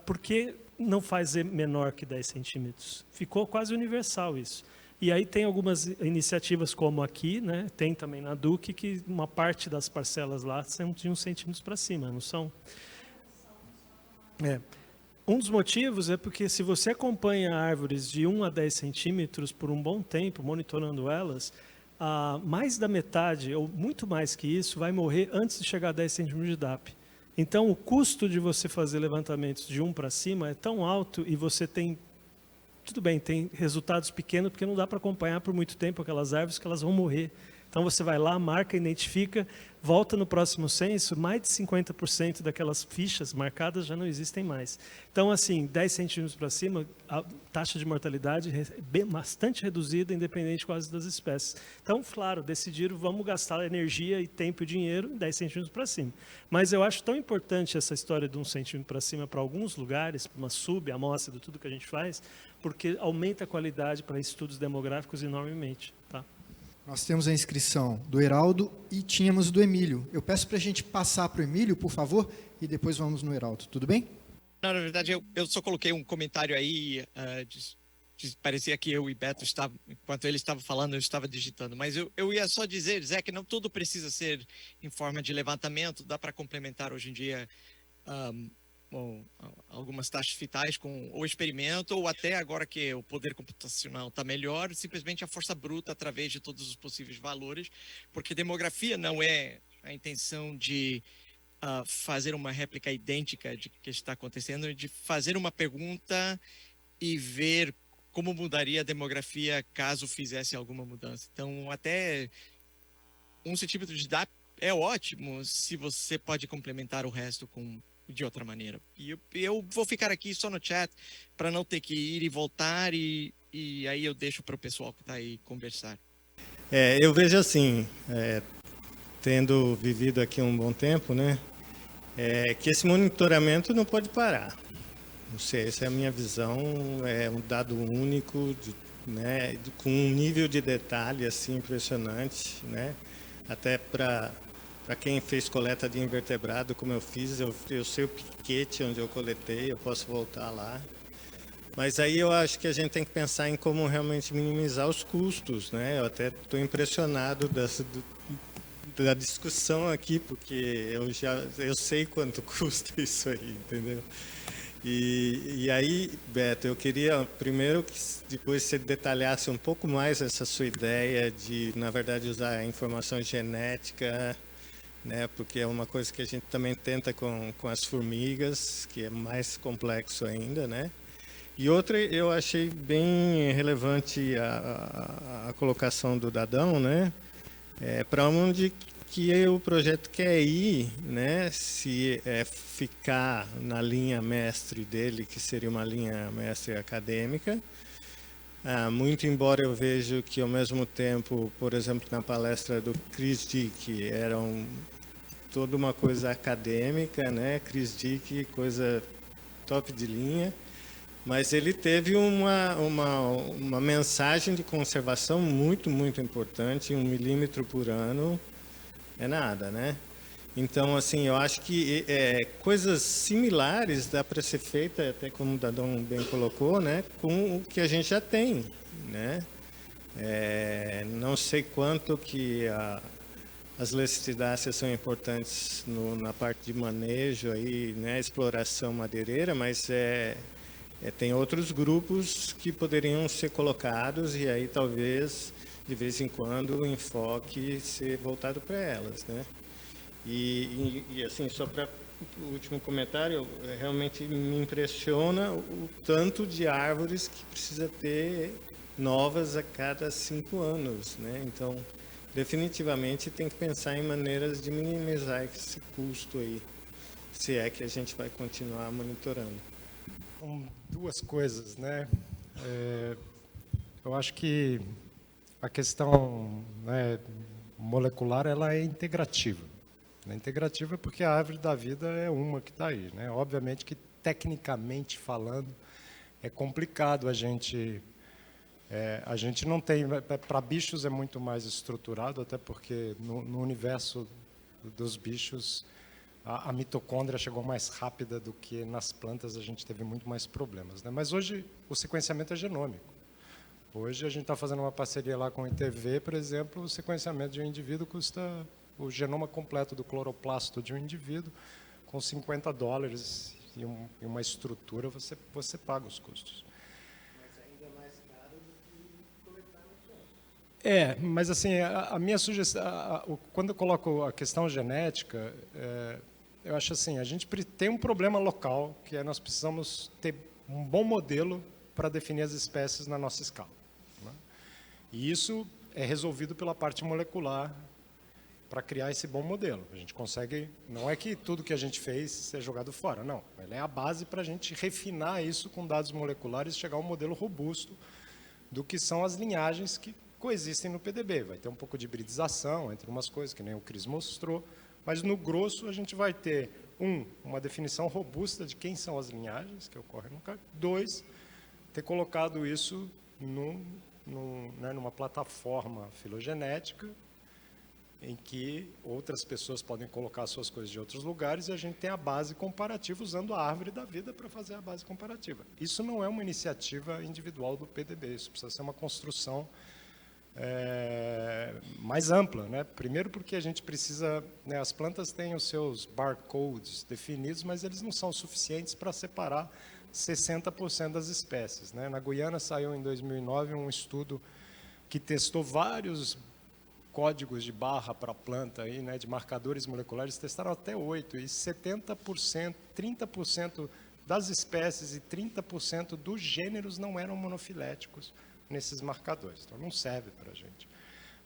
por que não fazer menor que 10 centímetros? Ficou quase universal isso. E aí tem algumas iniciativas como aqui, né? Tem também na Duque, que uma parte das parcelas lá são de 1 centímetro para cima, não são? Um dos motivos é porque se você acompanha árvores de 1 a 10 centímetros por um bom tempo, monitorando elas, mais da metade, ou muito mais que isso, vai morrer antes de chegar a 10 centímetros de DAP. Então, o custo de você fazer levantamentos de 1 para cima é tão alto e você tem... Tudo bem, tem resultados pequenos, porque não dá para acompanhar por muito tempo aquelas árvores que elas vão morrer. Então, você vai lá, marca, identifica, volta no próximo censo, mais de 50% daquelas fichas marcadas já não existem mais. Então, assim, 10 centímetros para cima, a taxa de mortalidade é bastante reduzida, independente quase das espécies. Então, claro, decidiram, vamos gastar energia e tempo e dinheiro em 10 centímetros para cima. Mas eu acho tão importante essa história de 1 centímetro para cima para alguns lugares, para uma amostra de tudo que a gente faz, porque aumenta a qualidade para estudos demográficos enormemente. Tá? Nós temos a inscrição do Heraldo e tínhamos do Emílio. Eu peço para a gente passar para o Emílio, por favor, e depois vamos no Heraldo. Tudo bem? Não, na verdade, eu só coloquei um comentário aí parecia que eu e Beto estava, enquanto ele estava falando, eu estava digitando. Mas eu ia só dizer, Zé, que não tudo precisa ser em forma de levantamento, dá para complementar hoje em dia algumas taxas fitais com o experimento, ou até agora que o poder computacional está melhor, simplesmente a força bruta através de todos os possíveis valores, porque demografia não é a intenção de fazer uma réplica idêntica de que está acontecendo, de fazer uma pergunta e ver como mudaria a demografia caso fizesse alguma mudança. Então, até 1 centímetro de dado é ótimo se você pode complementar o resto de outra maneira. E eu vou ficar aqui só no chat para não ter que ir e voltar e aí eu deixo para o pessoal que está aí conversar. Eu vejo assim, tendo vivido aqui um bom tempo, né, que esse monitoramento não pode parar. Não sei, essa é a minha visão, é um dado único, né, com um nível de detalhe assim impressionante, né? Até para quem fez coleta de invertebrado, como eu fiz, eu sei o piquete onde eu coletei, eu posso voltar lá. Mas aí eu acho que a gente tem que pensar em como realmente minimizar os custos, né? Eu até estou impressionado da discussão aqui, porque eu sei quanto custa isso aí, entendeu? E aí, Beto, eu queria primeiro que depois você detalhasse um pouco mais essa sua ideia de, na verdade, usar a informação genética, né? Porque é uma coisa que a gente também tenta com as formigas, que é mais complexo ainda, né? E outra, eu achei bem relevante a colocação do Dadão, né? Para onde que o projeto quer ir, né? Se ficar na linha mestre dele, que seria uma linha mestre acadêmica. Muito embora eu vejo que, ao mesmo tempo, por exemplo, na palestra do Chris Dick, era toda uma coisa acadêmica, né? Chris Dick, coisa top de linha. Mas ele teve uma mensagem de conservação muito, muito importante, 1 milímetro por ano é nada, né? Então, assim, eu acho que coisas similares dá para ser feita, até como o Dadão bem colocou, né? Com o que a gente já tem, né? Não sei quanto que as lecidáceas são importantes na parte de manejo, aí, né? Exploração madeireira, mas tem outros grupos que poderiam ser colocados e aí talvez de vez em quando o enfoque ser voltado para elas, né? E assim, só para o último comentário, realmente me impressiona o tanto de árvores que precisa ter novas a cada 5 anos, né? Então, definitivamente tem que pensar em maneiras de minimizar esse custo aí, se é que a gente vai continuar monitorando. Duas coisas, né? Eu acho que a questão, né, molecular, ela é integrativa. É integrativa porque a árvore da vida é uma que está aí, né? Obviamente que, tecnicamente falando, é complicado a gente não tem... Para bichos é muito mais estruturado, até porque no universo dos bichos a mitocôndria chegou mais rápida do que nas plantas, a gente teve muito mais problemas, né? Mas hoje o sequenciamento é genômico. Hoje a gente está fazendo uma parceria lá com o ITV, por exemplo, o sequenciamento de um indivíduo custa o genoma completo do cloroplasto de um indivíduo, com $50 e uma estrutura, você paga os custos. Mas ainda é mais caro do que coletar no campo. Mas assim, a minha sugestão, quando eu coloco a questão genética, eu acho assim, a gente tem um problema local, que nós precisamos ter um bom modelo para definir as espécies na nossa escala, né? E isso é resolvido pela parte molecular para criar esse bom modelo. A gente consegue, não é que tudo que a gente fez seja jogado fora, não. Ela é a base para a gente refinar isso com dados moleculares e chegar a um modelo robusto do que são as linhagens que coexistem no PDB. Vai ter um pouco de hibridização entre umas coisas, que nem o Cris mostrou, mas no grosso a gente vai ter, uma definição robusta de quem são as linhagens que ocorrem no caso. 2, ter colocado isso numa plataforma filogenética em que outras pessoas podem colocar suas coisas de outros lugares e a gente tem a base comparativa usando a árvore da vida para fazer a base comparativa. Isso não é uma iniciativa individual do PDB, isso precisa ser uma construção mais ampla, né? Primeiro porque a gente precisa, né, as plantas têm os seus barcodes definidos, mas eles não são suficientes para separar 60% das espécies, né? Na Guiana saiu em 2009 um estudo que testou vários códigos de barra para a planta, aí, né, de marcadores moleculares, testaram até 8, e 70%, 30% das espécies e 30% dos gêneros não eram monofiléticos nesses marcadores, então não serve para a gente.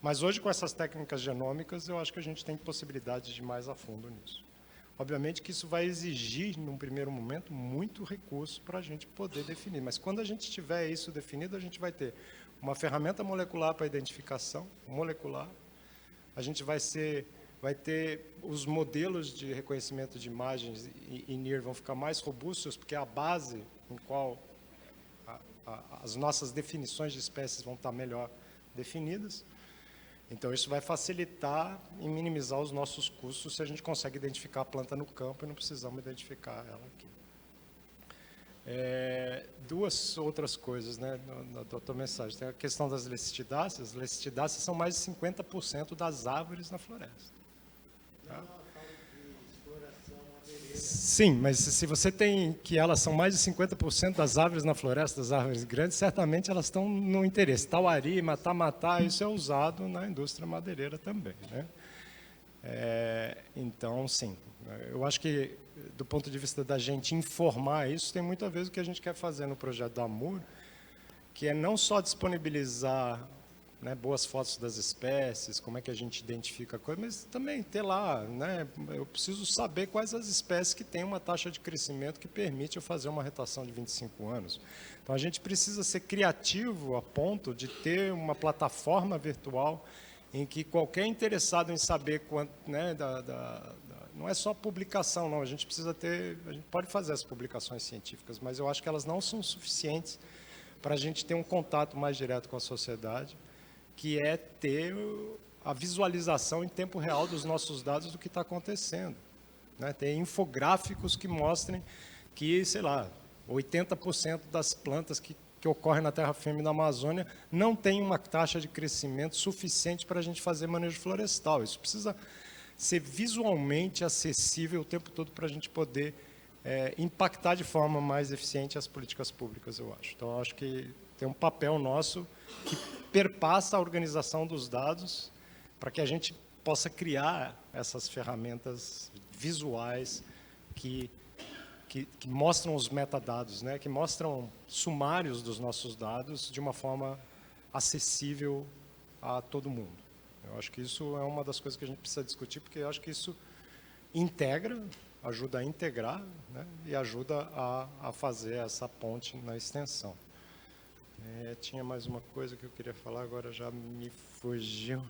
Mas hoje, com essas técnicas genômicas, eu acho que a gente tem possibilidade de ir mais a fundo nisso. Obviamente que isso vai exigir, num primeiro momento, muito recurso para a gente poder definir, mas quando a gente tiver isso definido, a gente vai ter uma ferramenta molecular para identificação molecular, a gente vai ter os modelos de reconhecimento de imagens e NIR vão ficar mais robustos, porque é a base em qual as nossas definições de espécies vão estar melhor definidas. Então, isso vai facilitar e minimizar os nossos custos se a gente consegue identificar a planta no campo e não precisamos identificar ela aqui. Duas outras coisas, né, da tua mensagem. Tem a questão das lecistidáceas. As lecistidáceas são mais de 50% das árvores na floresta. Tá? Sim, mas se você tem que elas são mais de 50% das árvores na floresta, das árvores grandes, certamente elas estão no interesse. Tauari, matá, isso é usado na indústria madeireira também, né? Então, sim, eu acho que, do ponto de vista da gente informar isso, tem muito a ver com o que a gente quer fazer no projeto da AMUR, que é não só disponibilizar, né, boas fotos das espécies, como é que a gente identifica a coisa, mas também ter lá, né, eu preciso saber quais as espécies que têm uma taxa de crescimento que permite eu fazer uma retação de 25 anos. Então, a gente precisa ser criativo a ponto de ter uma plataforma virtual em que qualquer interessado em saber quanto, né, não é só publicação, não, a gente pode fazer as publicações científicas, mas eu acho que elas não são suficientes para a gente ter um contato mais direto com a sociedade, que é ter a visualização em tempo real dos nossos dados do que está acontecendo, né? Ter infográficos que mostrem que, sei lá, 80% das plantas que ocorrem na terra firme da Amazônia não tem uma taxa de crescimento suficiente para a gente fazer manejo florestal. Isso precisa ser visualmente acessível o tempo todo para a gente poder impactar de forma mais eficiente as políticas públicas, eu acho. Então, eu acho que tem um papel nosso que perpassa a organização dos dados para que a gente possa criar essas ferramentas visuais que mostram os metadados, né, que mostram sumários dos nossos dados de uma forma acessível a todo mundo. Eu acho que isso é uma das coisas que a gente precisa discutir, porque eu acho que isso ajuda a integrar, né, e ajuda a fazer essa ponte na extensão. Tinha mais uma coisa que eu queria falar, agora já me fugiu.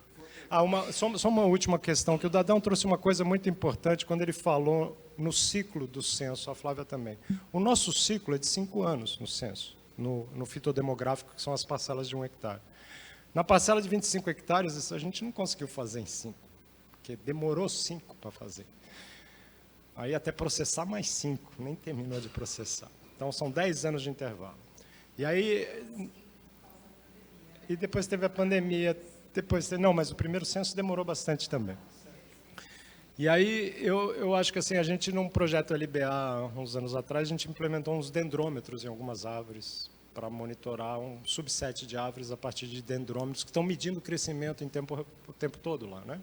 Só uma última questão, que o Dadão trouxe uma coisa muito importante quando ele falou no ciclo do censo, a Flávia também. O nosso ciclo é de 5 anos no censo, no fitodemográfico, que são as parcelas de 1 hectare. Na parcela de 25 hectares, isso a gente não conseguiu fazer em 5, porque demorou 5 para fazer. Aí até processar mais 5, nem terminou de processar. Então, são 10 anos de intervalo. E depois teve a pandemia, não, mas o primeiro censo demorou bastante também. E aí, eu acho que assim, a gente, num projeto LBA, uns anos atrás, a gente implementou uns dendrômetros em algumas árvores para monitorar um subset de árvores a partir de dendrômetros que estão medindo o crescimento o tempo todo lá, né?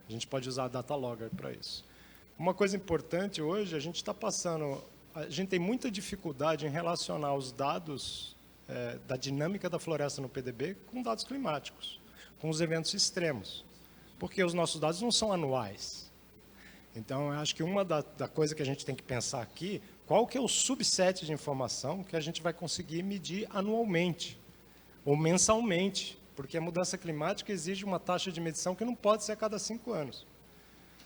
A gente pode usar a data logger para isso. Uma coisa importante hoje, a gente tem muita dificuldade em relacionar os dados da dinâmica da floresta no PDB com dados climáticos, com os eventos extremos, porque os nossos dados não são anuais. Então, eu acho que uma da coisa que a gente tem que pensar aqui, qual que é o subset de informação que a gente vai conseguir medir anualmente ou mensalmente, porque a mudança climática exige uma taxa de medição que não pode ser a cada 5 anos.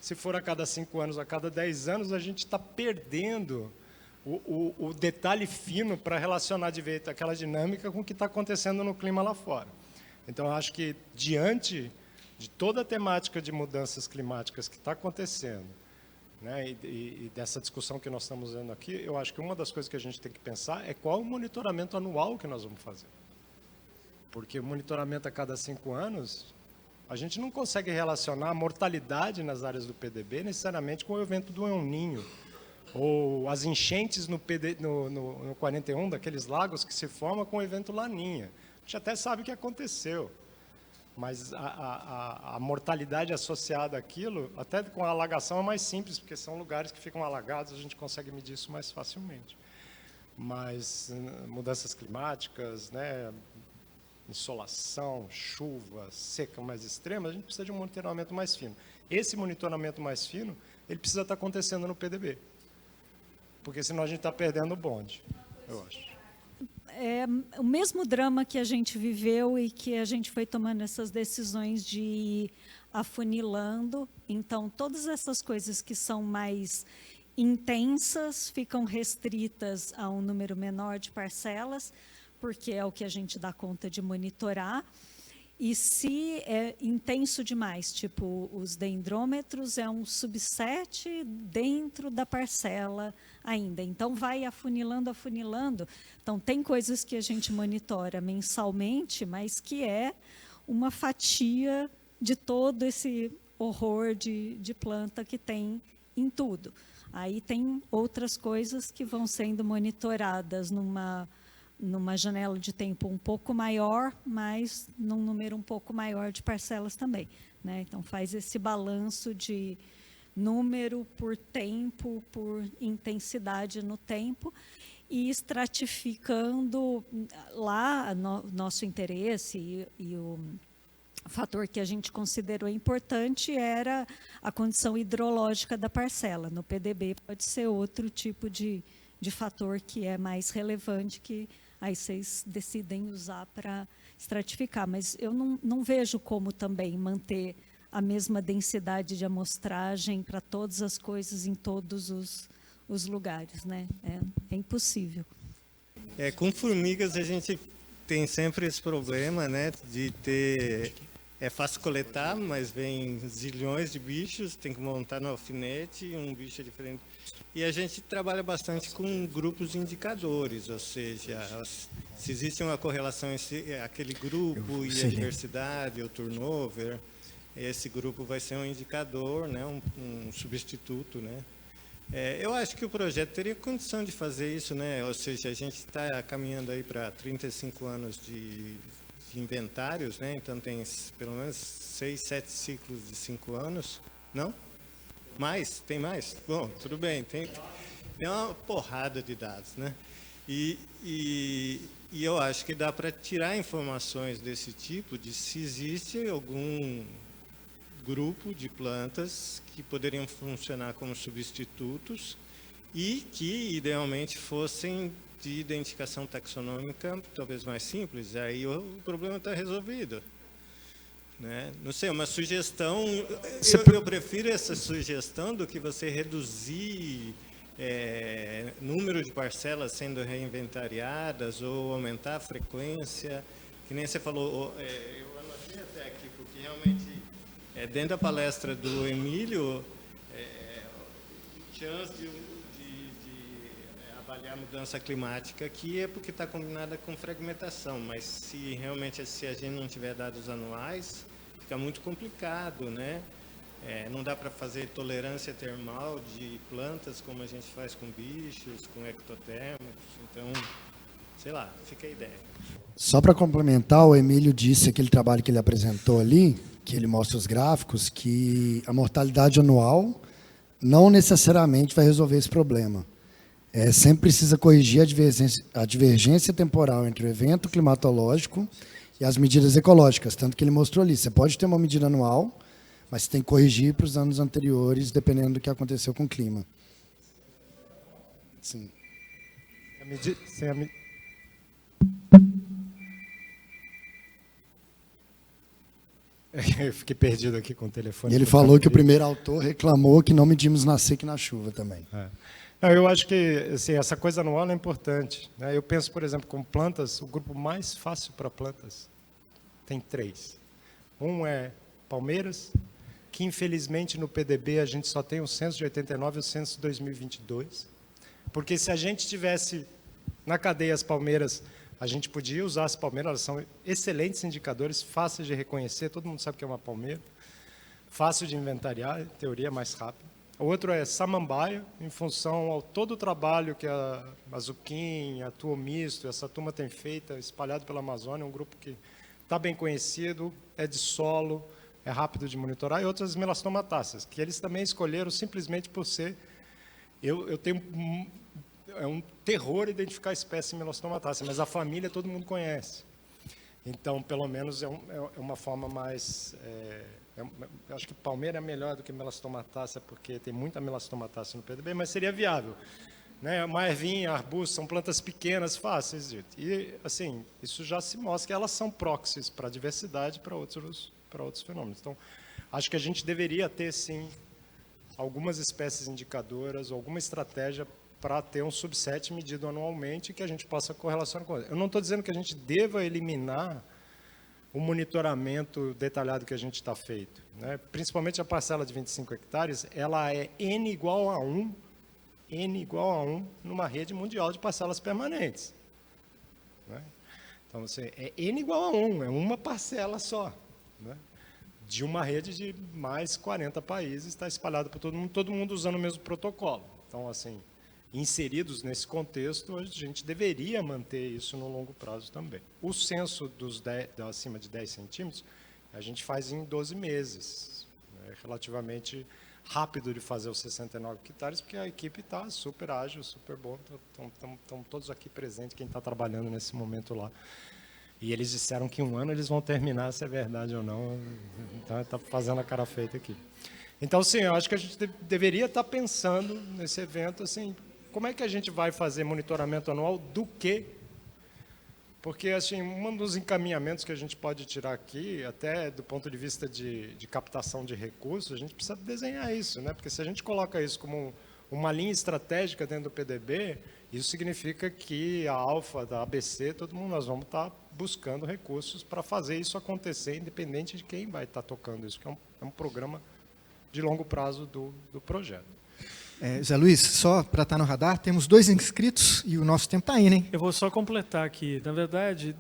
Se for a cada 5 anos, a cada 10 anos, a gente está perdendo o detalhe fino para relacionar de vez aquela dinâmica com o que está acontecendo no clima lá fora. Então, eu acho que, diante de toda a temática de mudanças climáticas que está acontecendo, né, e dessa discussão que nós estamos vendo aqui, eu acho que uma das coisas que a gente tem que pensar é qual o monitoramento anual que nós vamos fazer. Porque o monitoramento a cada 5 anos, a gente não consegue relacionar a mortalidade nas áreas do PDB necessariamente com o evento do El Niño, ou as enchentes no 41, daqueles lagos que se formam com o evento Laninha. A gente até sabe o que aconteceu, mas a mortalidade associada àquilo, até com a alagação, é mais simples, porque são lugares que ficam alagados, a gente consegue medir isso mais facilmente. Mas mudanças climáticas, né, insolação, chuva, seca mais extrema, a gente precisa de um monitoramento mais fino. Esse monitoramento mais fino, ele precisa estar acontecendo no PDB, porque senão a gente está perdendo o bonde, eu acho. É o mesmo drama que a gente viveu e que a gente foi tomando essas decisões de ir afunilando. Então, todas essas coisas que são mais intensas ficam restritas a um número menor de parcelas, porque é o que a gente dá conta de monitorar. E se é intenso demais, tipo os dendrômetros, é um subset dentro da parcela ainda. Então, vai afunilando, afunilando. Então, tem coisas que a gente monitora mensalmente, mas que é uma fatia de todo esse horror de planta que tem em tudo. Aí tem outras coisas que vão sendo monitoradas numa janela de tempo um pouco maior, mas num número um pouco maior de parcelas também, né? Então, faz esse balanço de número por tempo, por intensidade no tempo, e estratificando lá nosso interesse e o fator que a gente considerou importante era a condição hidrológica da parcela. No PDB pode ser outro tipo de fator que é mais relevante, que aí vocês decidem usar para estratificar. Mas eu não vejo como também manter a mesma densidade de amostragem para todas as coisas em todos os lugares, né? É impossível. Com formigas a gente tem sempre esse problema, né, de ter... É fácil coletar, mas vem zilhões de bichos, tem que montar no alfinete, um bicho é diferente. E a gente trabalha bastante com grupos de indicadores, ou seja, se existe uma correlação entre aquele grupo e a diversidade, o turnover, esse grupo vai ser um indicador, né, um substituto, né. Eu acho que o projeto teria condição de fazer isso, né, ou seja, a gente está caminhando aí para 35 anos de inventários, né? Então tem pelo menos 6, 7 ciclos de 5 anos, não? Mais? Tem mais? Bom, tudo bem, tem uma porrada de dados, né? E eu acho que dá para tirar informações desse tipo, de se existe algum grupo de plantas que poderiam funcionar como substitutos e que idealmente fossem de identificação taxonômica, talvez mais simples, aí o problema está resolvido, né? Não sei, uma sugestão, eu prefiro essa sugestão do que você reduzir número de parcelas sendo reinventariadas ou aumentar a frequência, que nem você falou, eu anotei até aqui, porque realmente, dentro da palestra do Emílio, chance de avaliar a mudança climática aqui é porque está combinada com fragmentação, mas se realmente a gente não tiver dados anuais, fica muito complicado, né? Não dá para fazer tolerância termal de plantas como a gente faz com bichos, com ectotérmicos, então, sei lá, fica a ideia. Só para complementar, o Emílio disse aquele trabalho que ele apresentou ali, que ele mostra os gráficos, que a mortalidade anual não necessariamente vai resolver esse problema. Sempre precisa corrigir a divergência temporal entre o evento climatológico e as medidas ecológicas, tanto que ele mostrou ali. Você pode ter uma medida anual, mas você tem que corrigir para os anos anteriores, dependendo do que aconteceu com o clima. Sim. Eu fiquei perdido aqui com o telefone. E ele falou que o primeiro autor reclamou que não medimos na seca e na chuva também. Não, eu acho que assim, essa coisa anual é importante, né? Eu penso, por exemplo, com plantas, o grupo mais fácil para plantas tem 3. Um é palmeiras, que infelizmente no PDB a gente só tem o censo de 89 e o censo de 2022, porque se a gente tivesse na cadeia as palmeiras, a gente podia usar as palmeiras, elas são excelentes indicadores, fáceis de reconhecer, todo mundo sabe que é uma palmeira, fácil de inventariar, em teoria mais rápido. O outro é Samambaia, em função ao todo o trabalho que a Zuquim, a Tuo Misto, essa turma tem feito, espalhado pela Amazônia, um grupo que está bem conhecido, é de solo, é rápido de monitorar, e outras melastomatáceas, que eles também escolheram simplesmente por ser... Eu tenho... É um terror identificar a espécie melastomatácea, mas a família todo mundo conhece. Então, pelo menos, é uma forma mais... eu acho que palmeira é melhor do que melastomatácea, porque tem muita melastomatácea no PDB, mas seria viável. Né? Uma ervinha, arbusto, são plantas pequenas, fáceis. E, assim, isso já se mostra que elas são proxies para a diversidade, para outros fenômenos. Então, acho que a gente deveria ter, sim, algumas espécies indicadoras, alguma estratégia para ter um subset medido anualmente que a gente possa correlacionar com ele. Eu não estou dizendo que a gente deva eliminar o monitoramento detalhado que a gente está feito. Né? Principalmente a parcela de 25 hectares, ela é N igual a 1 numa rede mundial de parcelas permanentes. Né? Então, assim, é N igual a 1, é uma parcela só. Né? De uma rede de mais 40 países, está espalhada por todo mundo usando o mesmo protocolo. Então, assim, inseridos nesse contexto, a gente deveria manter isso no longo prazo também. O censo acima de 10 centímetros, a gente faz em 12 meses. É relativamente rápido de fazer os 69 hectares, porque a equipe está super ágil, super bom, estão todos aqui presentes, quem está trabalhando nesse momento lá. E eles disseram que em 1 ano eles vão terminar, se é verdade ou não. Então, está fazendo a cara feita aqui. Então, sim, eu acho que a gente deveria estar pensando nesse evento, assim, como é que a gente vai fazer monitoramento anual do quê? Porque, assim, um dos encaminhamentos que a gente pode tirar aqui, até do ponto de vista de captação de recursos, a gente precisa desenhar isso, né? Porque se a gente coloca isso como uma linha estratégica dentro do PDB, isso significa que a Alfa, da ABC, todo mundo, nós vamos estar buscando recursos para fazer isso acontecer, independente de quem vai estar tocando isso, que é um programa de longo prazo do projeto. Zé Luiz, só para estar no radar, temos 2 inscritos e o nosso tempo está indo, hein? Eu vou só completar aqui. Na verdade,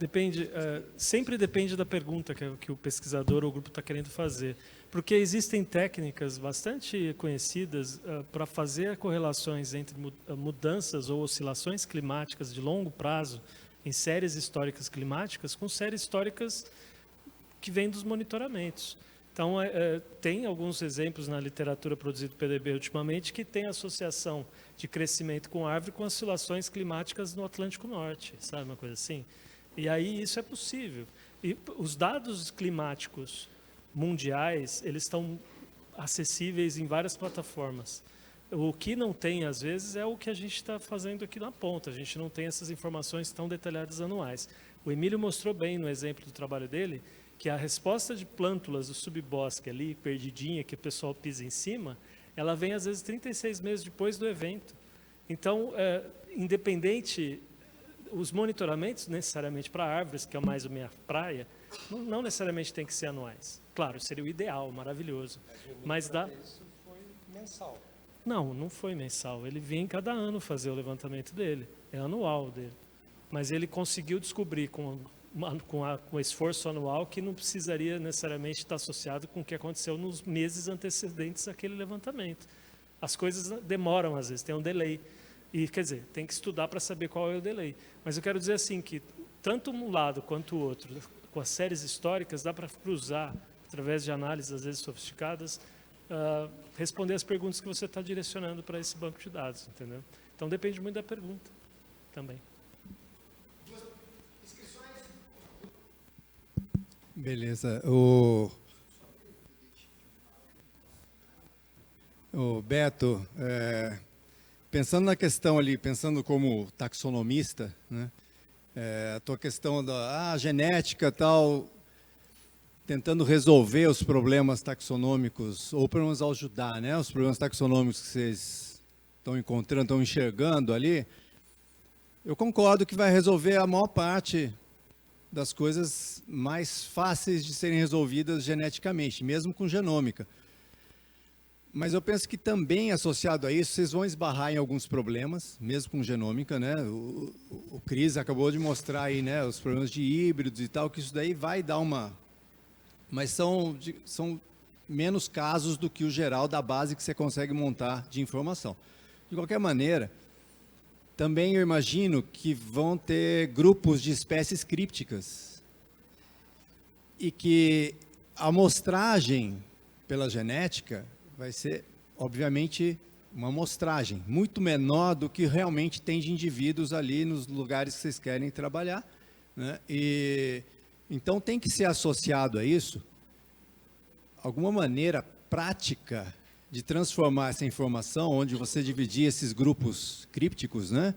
sempre depende da pergunta que o pesquisador ou o grupo está querendo fazer. Porque existem técnicas bastante conhecidas para fazer correlações entre mudanças ou oscilações climáticas de longo prazo em séries históricas climáticas com séries históricas que vêm dos monitoramentos. Então, tem alguns exemplos na literatura produzida pelo PDB ultimamente que tem associação de crescimento com árvore com oscilações climáticas no Atlântico Norte, sabe, uma coisa assim? E aí isso é possível. E os dados climáticos mundiais, eles estão acessíveis em várias plataformas. O que não tem, às vezes, é o que a gente está fazendo aqui na ponta. A gente não tem essas informações tão detalhadas anuais. O Emílio mostrou bem, no exemplo do trabalho dele, que a resposta de plântulas do subbosque ali, perdidinha, que o pessoal pisa em cima, ela vem às vezes 36 meses depois do evento. Então, independente, os monitoramentos necessariamente para árvores, que é mais a minha praia, não necessariamente tem que ser anuais. Claro, seria o ideal, maravilhoso. Mas dá... Isso foi mensal. Não foi mensal. Ele vinha cada ano fazer o levantamento dele. É anual dele. Mas ele conseguiu descobrir com esforço anual que não precisaria necessariamente estar associado com o que aconteceu nos meses antecedentes àquele levantamento. As coisas demoram, às vezes, tem um delay. E, quer dizer, tem que estudar para saber qual é o delay. Mas eu quero dizer assim que tanto um lado quanto o outro, com as séries históricas, dá para cruzar, através de análises, às vezes, sofisticadas, responder as perguntas que você está direcionando para esse banco de dados, entendeu? Então, depende muito da pergunta também. Beleza. O Beto, pensando na questão ali, pensando como taxonomista, né, a tua questão da genética tal, tentando resolver os problemas taxonômicos, ou pelo menos ajudar, né, os problemas taxonômicos que vocês estão encontrando, estão enxergando ali, eu concordo que vai resolver a maior parte das coisas mais fáceis de serem resolvidas geneticamente, mesmo com genômica. Mas eu penso que também associado a isso, vocês vão esbarrar em alguns problemas, mesmo com genômica, né? O Cris acabou de mostrar aí, né, os problemas de híbridos e tal, que isso daí vai dar uma... Mas são menos casos do que o geral da base que você consegue montar de informação. De qualquer maneira, também eu imagino que vão ter grupos de espécies crípticas e que a amostragem pela genética vai ser, obviamente, uma amostragem muito menor do que realmente tem de indivíduos ali nos lugares que vocês querem trabalhar, né? E então tem que ser associado a isso alguma maneira prática de transformar essa informação, onde você dividir esses grupos crípticos, né,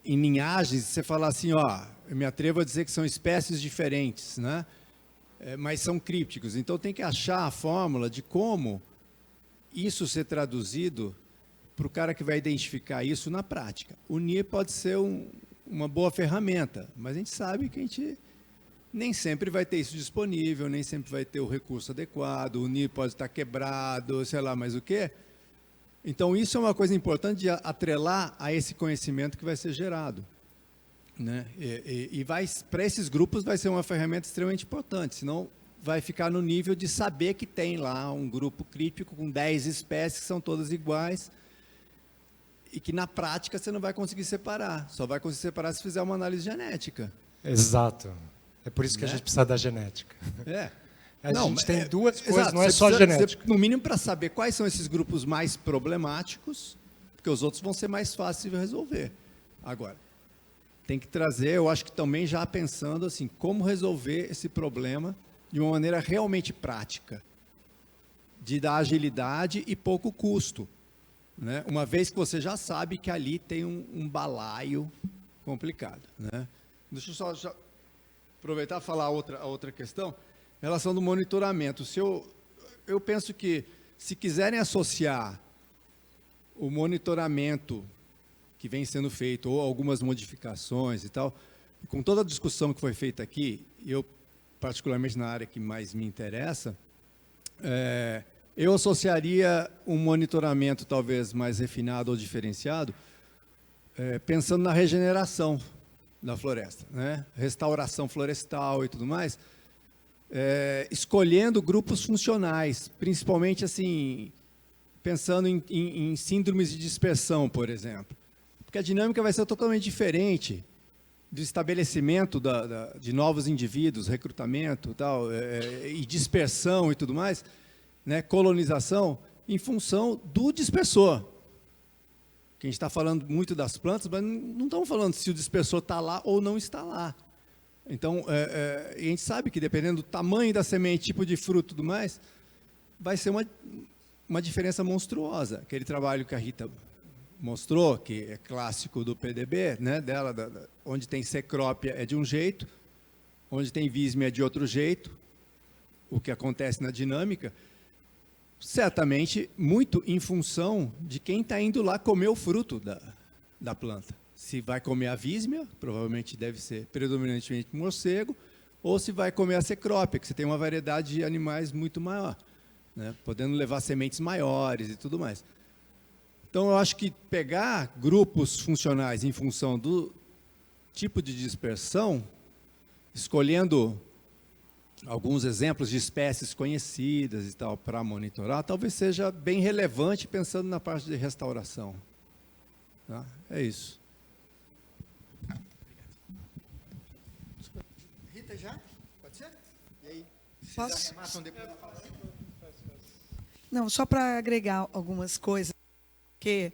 em linhagens, e você falar assim, ó, eu me atrevo a dizer que são espécies diferentes, né, mas são crípticos. Então tem que achar a fórmula de como isso ser traduzido para o cara que vai identificar isso na prática. O NIR pode ser uma boa ferramenta, mas a gente sabe que a gente nem sempre vai ter isso disponível, nem sempre vai ter o recurso adequado, o NIR pode estar quebrado, sei lá mais o quê. Então, isso é uma coisa importante de atrelar a esse conhecimento que vai ser gerado, né? E para esses grupos vai ser uma ferramenta extremamente importante, senão vai ficar no nível de saber que tem lá um grupo críptico com 10 espécies que são todas iguais e que na prática você não vai conseguir separar, só vai conseguir separar se fizer uma análise genética. Exato. É por isso que a gente precisa da genética. A gente tem duas coisas, exato, não é só genética. No mínimo para saber quais são esses grupos mais problemáticos, porque os outros vão ser mais fáceis de resolver. Agora, tem que trazer, eu acho que também já pensando assim, como resolver esse problema de uma maneira realmente prática, de dar agilidade e pouco custo, né? Uma vez que você já sabe que ali tem um balaio complicado, né? Deixa eu só aproveitar e falar a outra questão, em relação do monitoramento. Eu penso que, se quiserem associar o monitoramento que vem sendo feito, ou algumas modificações e tal, com toda a discussão que foi feita aqui, e eu, particularmente na área que mais me interessa, eu associaria um monitoramento talvez mais refinado ou diferenciado, pensando na regeneração da floresta, né? Restauração florestal e tudo mais, escolhendo grupos funcionais, principalmente assim, pensando em síndromes de dispersão, por exemplo. Porque a dinâmica vai ser totalmente diferente do estabelecimento de novos indivíduos, recrutamento tal, e dispersão e tudo mais, né? Colonização, em função do dispersor. Que a gente está falando muito das plantas, mas não estamos falando se o dispersor está lá ou não está lá. Então, a gente sabe que dependendo do tamanho da semente, tipo de fruto e tudo mais, vai ser uma diferença monstruosa. Aquele trabalho que a Rita mostrou, que é clássico do PDB, né, onde tem cecrópia é de um jeito, onde tem vísmia é de outro jeito, o que acontece na dinâmica, certamente muito em função de quem está indo lá comer o fruto da planta. Se vai comer a vísmia, provavelmente deve ser predominantemente morcego, ou se vai comer a cecrópia, que você tem uma variedade de animais muito maior, né, podendo levar sementes maiores e tudo mais. Então, eu acho que pegar grupos funcionais em função do tipo de dispersão, escolhendo alguns exemplos de espécies conhecidas e tal para monitorar, talvez seja bem relevante pensando na parte de restauração. Tá? É isso. Rita, já? Pode ser? E aí? Posso? Depois da fala. Não, só para agregar algumas coisas, que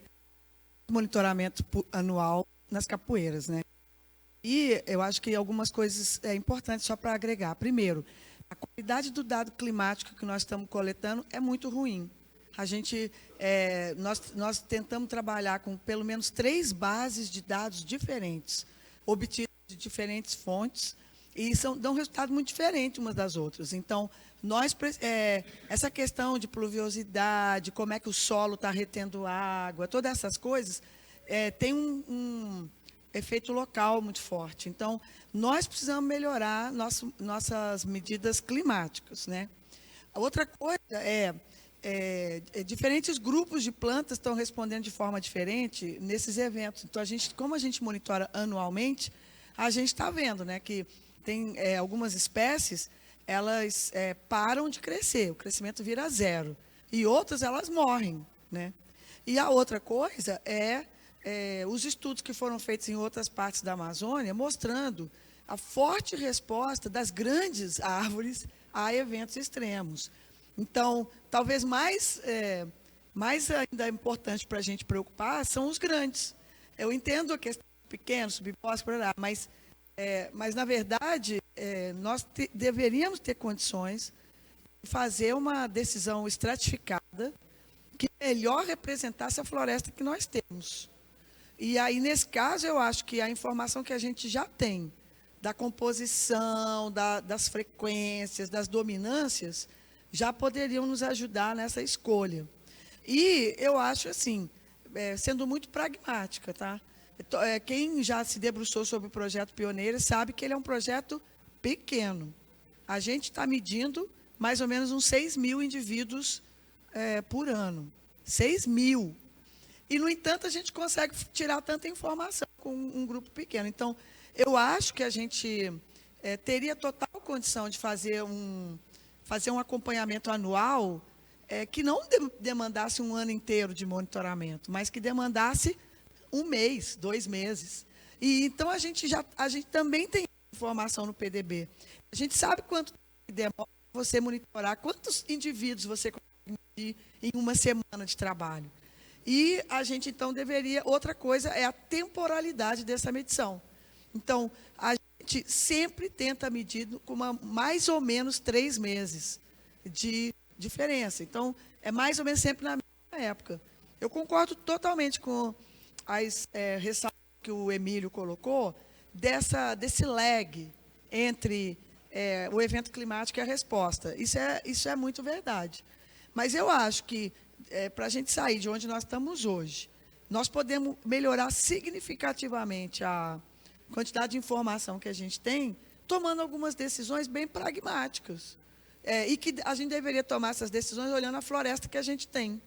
monitoramento anual nas capoeiras, né? E eu acho que algumas coisas importantes só para agregar. Primeiro, a qualidade do dado climático que nós estamos coletando é muito ruim. A gente, nós tentamos trabalhar com pelo menos 3 bases de dados diferentes, obtidos de diferentes fontes, e dão um resultado muito diferente umas das outras. Então, essa questão de pluviosidade, como é que o solo está retendo água, todas essas coisas, tem efeito local muito forte. Então, nós precisamos melhorar nossas medidas climáticas, né? A outra coisa diferentes grupos de plantas estão respondendo de forma diferente nesses eventos. Então, como a gente monitora anualmente, a gente está vendo, né, que tem algumas espécies, elas param de crescer, o crescimento vira zero. E outras, elas morrem, né? E a outra coisa os estudos que foram feitos em outras partes da Amazônia, mostrando a forte resposta das grandes árvores a eventos extremos. Então, talvez mais ainda importante para a gente preocupar são os grandes. Eu entendo a questão do pequeno, subbosque, mas na verdade, nós deveríamos ter condições de fazer uma decisão estratificada que melhor representasse a floresta que nós temos. E aí, nesse caso, eu acho que a informação que a gente já tem da composição, das frequências, das dominâncias, já poderiam nos ajudar nessa escolha. E eu acho assim, sendo muito pragmática, tá? Quem já se debruçou sobre o projeto Pioneira sabe que ele é um projeto pequeno. A gente está medindo mais ou menos uns 6 mil indivíduos por ano. 6 mil. E, no entanto, a gente consegue tirar tanta informação com um grupo pequeno. Então, eu acho que a gente teria total condição de fazer um acompanhamento anual que não demandasse um ano inteiro de monitoramento, mas que demandasse 1 mês, 2 meses. E então a gente também tem informação no PDB. A gente sabe quanto demora você monitorar, quantos indivíduos você consegue medir em uma semana de trabalho. E a gente então deveria, outra coisa é a temporalidade dessa medição. Então, a gente sempre tenta medir com mais ou menos 3 meses de diferença. Então, é mais ou menos sempre na mesma época. Eu concordo totalmente com as ressalvas que o Emílio colocou, desse lag entre o evento climático e a resposta. Isso é muito verdade. Mas eu acho que, para a gente sair de onde nós estamos hoje, nós podemos melhorar significativamente a quantidade de informação que a gente tem, tomando algumas decisões bem pragmáticas. E que a gente deveria tomar essas decisões olhando a floresta que a gente tem.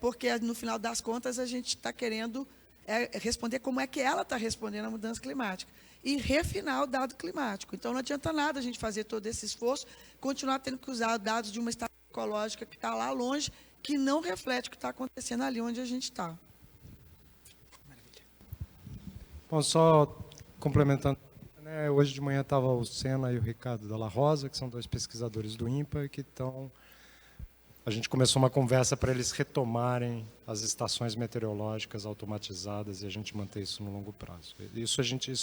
Porque, no final das contas, a gente está querendo responder como é que ela está respondendo à mudança climática. E refinar o dado climático. Então, não adianta nada a gente fazer todo esse esforço, continuar tendo que usar dados de uma estação ecológica que está lá longe, que não reflete o que está acontecendo ali onde a gente está. Bom, só complementando, né, hoje de manhã estava o Sena e o Ricardo Dalla Rosa, que são 2 pesquisadores do INPA, e que estão... A gente começou uma conversa para eles retomarem as estações meteorológicas automatizadas e a gente manter isso no longo prazo. Isso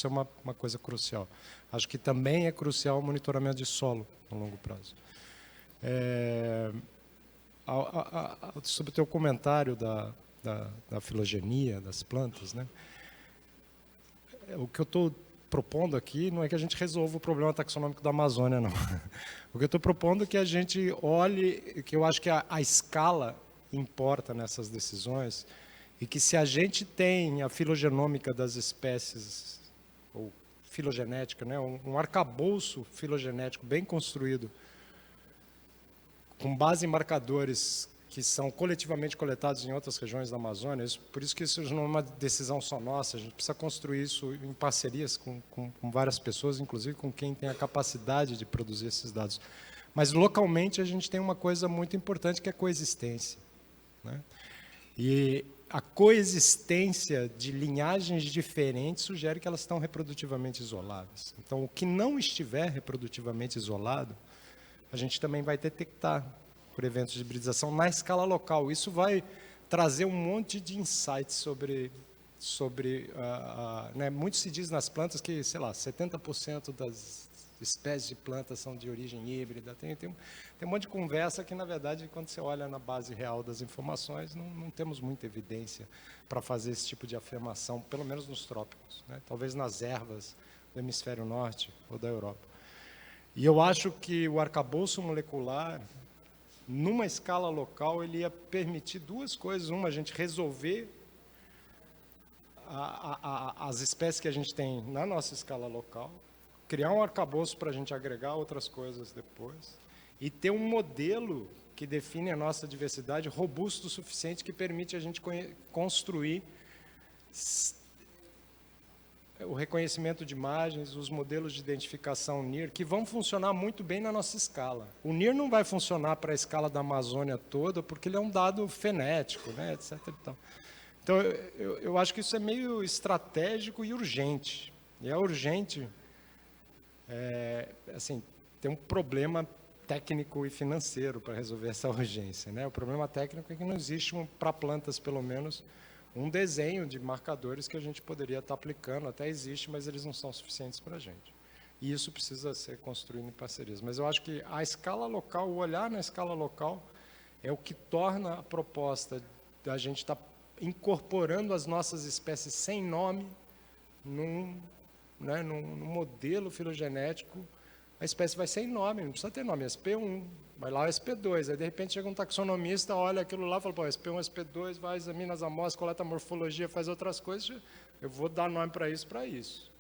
é uma coisa crucial. Acho que também é crucial o monitoramento de solo no longo prazo. Sobre o teu comentário da filogenia das plantas, né? O que eu estou propondo aqui não é que a gente resolva o problema taxonômico da Amazônia, não. O que eu estou propondo é que a gente olhe, que eu acho que a escala importa nessas decisões, e que se a gente tem a filogenômica das espécies, ou filogenética, né, um arcabouço filogenético bem construído, com base em marcadores que são coletivamente coletados em outras regiões da Amazônia, por isso que isso não é uma decisão só nossa, a gente precisa construir isso em parcerias com várias pessoas, inclusive com quem tem a capacidade de produzir esses dados. Mas, localmente, a gente tem uma coisa muito importante, que é a coexistência, né? E a coexistência de linhagens diferentes sugere que elas estão reprodutivamente isoladas. Então, o que não estiver reprodutivamente isolado, a gente também vai detectar por eventos de hibridização na escala local. Isso vai trazer um monte de insights sobre né, muito se diz nas plantas que, sei lá, 70% das espécies de plantas são de origem híbrida. Tem um monte de conversa que, na verdade, quando você olha na base real das informações, não temos muita evidência para fazer esse tipo de afirmação, pelo menos nos trópicos, né? Talvez nas ervas do hemisfério norte ou da Europa. E eu acho que o arcabouço molecular, numa escala local, ele ia permitir 2 coisas. Uma, a gente resolver as espécies que a gente tem na nossa escala local, criar um arcabouço para a gente agregar outras coisas depois, e ter um modelo que define a nossa diversidade robusto o suficiente que permite a gente construir o reconhecimento de imagens, os modelos de identificação NIR, que vão funcionar muito bem na nossa escala. O NIR não vai funcionar para a escala da Amazônia toda, porque ele é um dado fenético, né, etc. Então, eu acho que isso é meio estratégico e urgente. E é urgente, assim, tem um problema técnico e financeiro para resolver essa urgência, né? O problema técnico é que não existe, para plantas pelo menos, um desenho de marcadores que a gente poderia estar aplicando, até existe, mas eles não são suficientes para a gente. E isso precisa ser construído em parcerias. Mas eu acho que a escala local, o olhar na escala local, é o que torna a proposta da gente estar incorporando as nossas espécies sem nome num modelo filogenético. A espécie vai sem nome, não precisa ter nome, SP1, vai lá o SP2, aí de repente chega um taxonomista, olha aquilo lá e fala, pô, SP1, SP2, vai, examina as amostras, coleta a morfologia, faz outras coisas, eu vou dar nome para isso.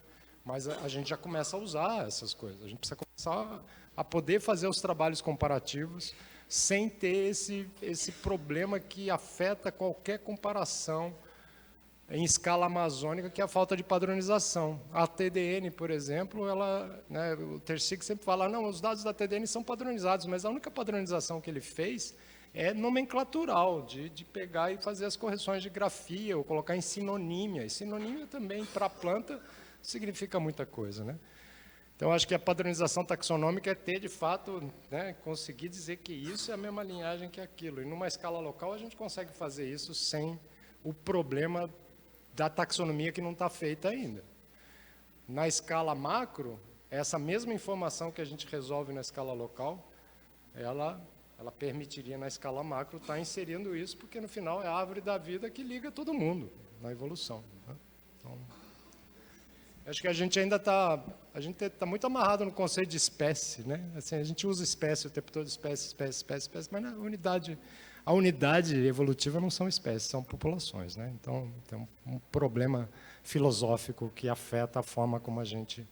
Mas a gente já começa a usar essas coisas, a gente precisa começar a poder fazer os trabalhos comparativos sem ter esse problema que afeta qualquer comparação em escala amazônica, que é a falta de padronização. A TDN, por exemplo, o Tercig sempre fala, não, os dados da TDN são padronizados, mas a única padronização que ele fez é nomenclatural, de pegar e fazer as correções de grafia, ou colocar em sinonímia. E sinonímia também, para a planta, significa muita coisa, né? Então, acho que a padronização taxonômica é ter, de fato, né, conseguir dizer que isso é a mesma linhagem que aquilo. E numa escala local, a gente consegue fazer isso sem o problema da taxonomia que não está feita ainda. Na escala macro, essa mesma informação que a gente resolve na escala local, ela permitiria na escala macro estar inserindo isso, porque no final é a árvore da vida que liga todo mundo na evolução, né? Então, acho que a gente ainda está muito amarrado no conceito de espécie, né? Assim, a gente usa espécie o tempo todo, espécie, mas a unidade evolutiva não são espécies, são populações, né? Então, tem um problema filosófico que afeta a forma como a gente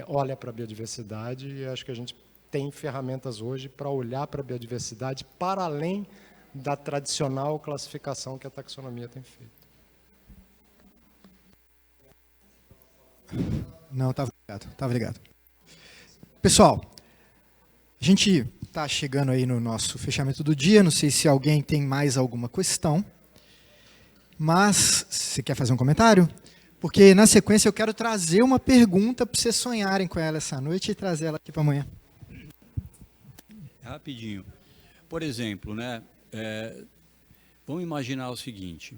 olha para a biodiversidade, e acho que a gente tem ferramentas hoje para olhar para a biodiversidade para além da tradicional classificação que a taxonomia tem feito. Não, estava ligado. Pessoal, a gente está chegando aí no nosso fechamento do dia, não sei se alguém tem mais alguma questão, mas você quer fazer um comentário? Porque na sequência eu quero trazer uma pergunta para vocês sonharem com ela essa noite e trazer ela aqui para amanhã. Rapidinho. Por exemplo, né, vamos imaginar o seguinte,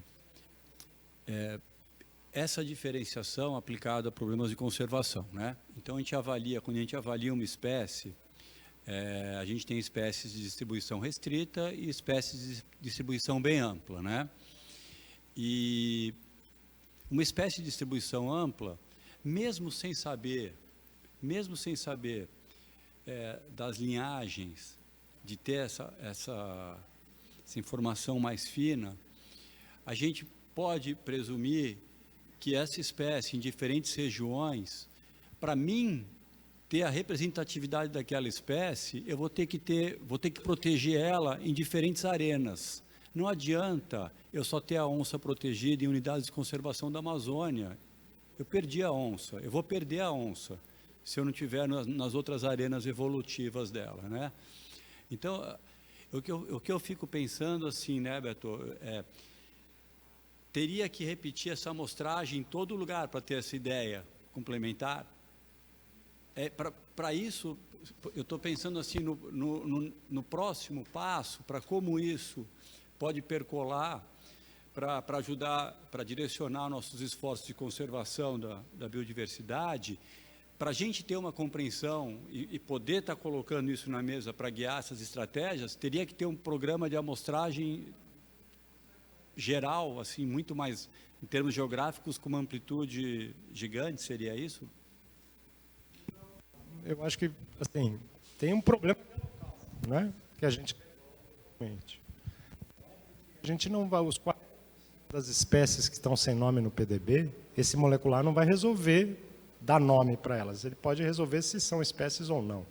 essa diferenciação aplicada a problemas de conservação, né? Então, quando a gente avalia uma espécie, a gente tem espécies de distribuição restrita e espécies de distribuição bem ampla, né? E uma espécie de distribuição ampla, mesmo sem saber das linhagens, de ter essa informação mais fina, a gente pode presumir que essa espécie, em diferentes regiões, para mim ter a representatividade daquela espécie, eu vou ter que proteger ela em diferentes arenas. Não adianta eu só ter a onça protegida em unidades de conservação da Amazônia. Eu perdi a onça, eu vou perder a onça se eu não tiver nas outras arenas evolutivas dela, né? Então, o que eu fico pensando assim, né, Beto, teria que repetir essa amostragem em todo lugar para ter essa ideia complementar? Para isso, eu estou pensando assim no próximo passo, para como isso pode percolar para ajudar, para direcionar nossos esforços de conservação da biodiversidade, para a gente ter uma compreensão e poder estar colocando isso na mesa para guiar essas estratégias, teria que ter um programa de amostragem geral, assim, muito mais, em termos geográficos, com uma amplitude gigante, seria isso? Eu acho que, assim, tem um problema, né, que a gente não vai, das espécies que estão sem nome no PDB, esse molecular não vai resolver dar nome para elas. Ele pode resolver se são espécies ou não.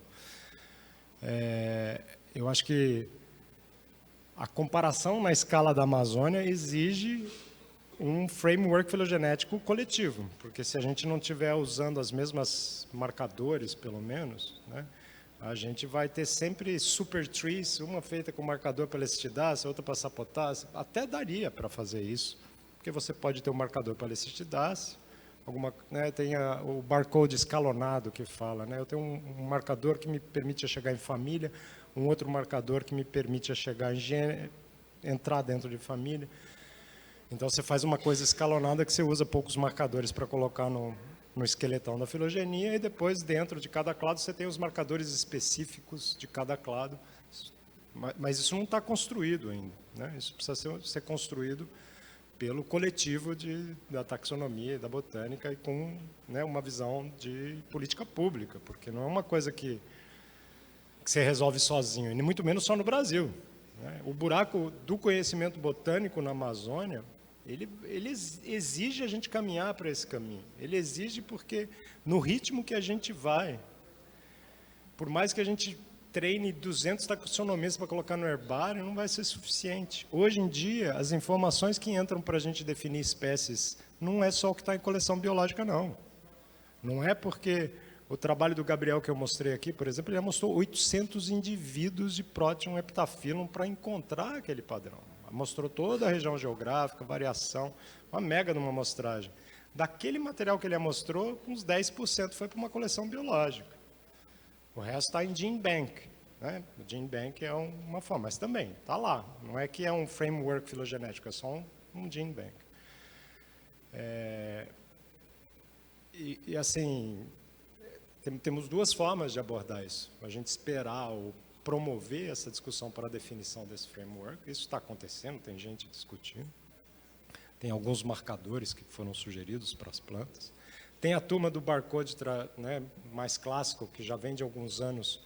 Eu acho que a comparação na escala da Amazônia exige um framework filogenético coletivo, porque se a gente não estiver usando as mesmas marcadores, pelo menos, né, a gente vai ter sempre super trees, uma feita com marcador para lecistidácea, outra para sapotácea. Até daria para fazer isso, porque você pode ter um marcador para lecistidácea, né, tem o barcode escalonado que fala, né, eu tenho um marcador que me permite chegar em família, um outro marcador que me permite chegar em entrar dentro de família. Então, você faz uma coisa escalonada que você usa poucos marcadores para colocar no esqueletão da filogenia, e depois, dentro de cada clado, você tem os marcadores específicos de cada clado. Mas isso não está construído ainda, né? Isso precisa ser construído pelo coletivo da taxonomia e da botânica, e com, né, uma visão de política pública, porque não é uma coisa que você resolve sozinho, e muito menos só no Brasil, né? O buraco do conhecimento botânico na Amazônia, ele exige a gente caminhar para esse caminho. Ele exige porque, no ritmo que a gente vai, por mais que a gente treine 200 taxonomistas para colocar no herbário, não vai ser suficiente. Hoje em dia, as informações que entram para a gente definir espécies não é só o que está em coleção biológica, não. Não é porque o trabalho do Gabriel que eu mostrei aqui, por exemplo, ele mostrou 800 indivíduos de Proteum heptaphyllum para encontrar aquele padrão. Mostrou toda a região geográfica, variação, uma mega de uma amostragem. Daquele material que ele mostrou, uns 10% foi para uma coleção biológica. O resto está em GenBank, né? O GenBank é uma forma, mas também está lá. Não é que é um framework filogenético, é só um GenBank. E assim, temos duas formas de abordar isso. A gente esperar ou promover essa discussão para a definição desse framework. Isso está acontecendo, tem gente discutindo. Tem alguns marcadores que foram sugeridos para as plantas. Tem a turma do barcode, né, mais clássico, que já vem de alguns anos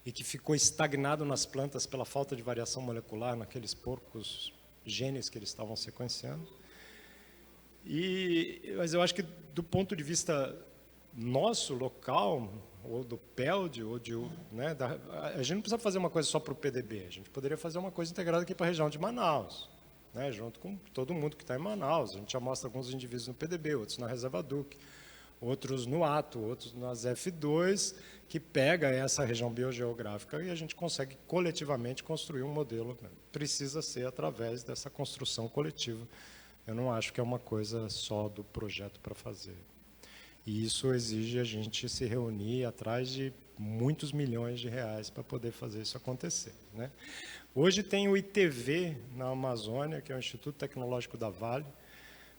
e que ficou estagnado nas plantas pela falta de variação molecular naqueles poucos genes que eles estavam sequenciando. Mas eu acho que, do ponto de vista nosso, local, ou do PELD, ou né, a gente não precisa fazer uma coisa só para o PDB, a gente poderia fazer uma coisa integrada aqui para a região de Manaus, né, junto com todo mundo que está em Manaus. A gente já mostra alguns indivíduos no PDB, outros na Reserva Duque, outros no ATO, outros nas F2, que pega essa região biogeográfica e a gente consegue coletivamente construir um modelo. Precisa ser através dessa construção coletiva. Eu não acho que é uma coisa só do projeto para fazer. E isso exige a gente se reunir atrás de muitos milhões de reais para poder fazer isso acontecer, né? Hoje tem o ITV na Amazônia, que é o Instituto Tecnológico da Vale,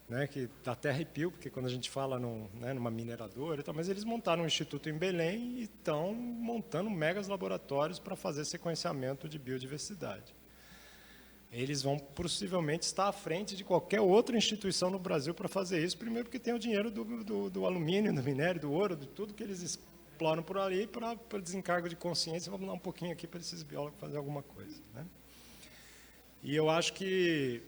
né, que dá até arrepio, porque quando a gente fala numa mineradora, mas eles montaram um instituto em Belém e estão montando megas laboratórios para fazer sequenciamento de biodiversidade. Eles vão possivelmente estar à frente de qualquer outra instituição no Brasil para fazer isso, primeiro porque tem o dinheiro do alumínio, do minério, do ouro, de tudo que eles exploram por ali, para desencargo de consciência. Vamos dar um pouquinho aqui para esses biólogos fazer alguma coisa, né? E eu acho que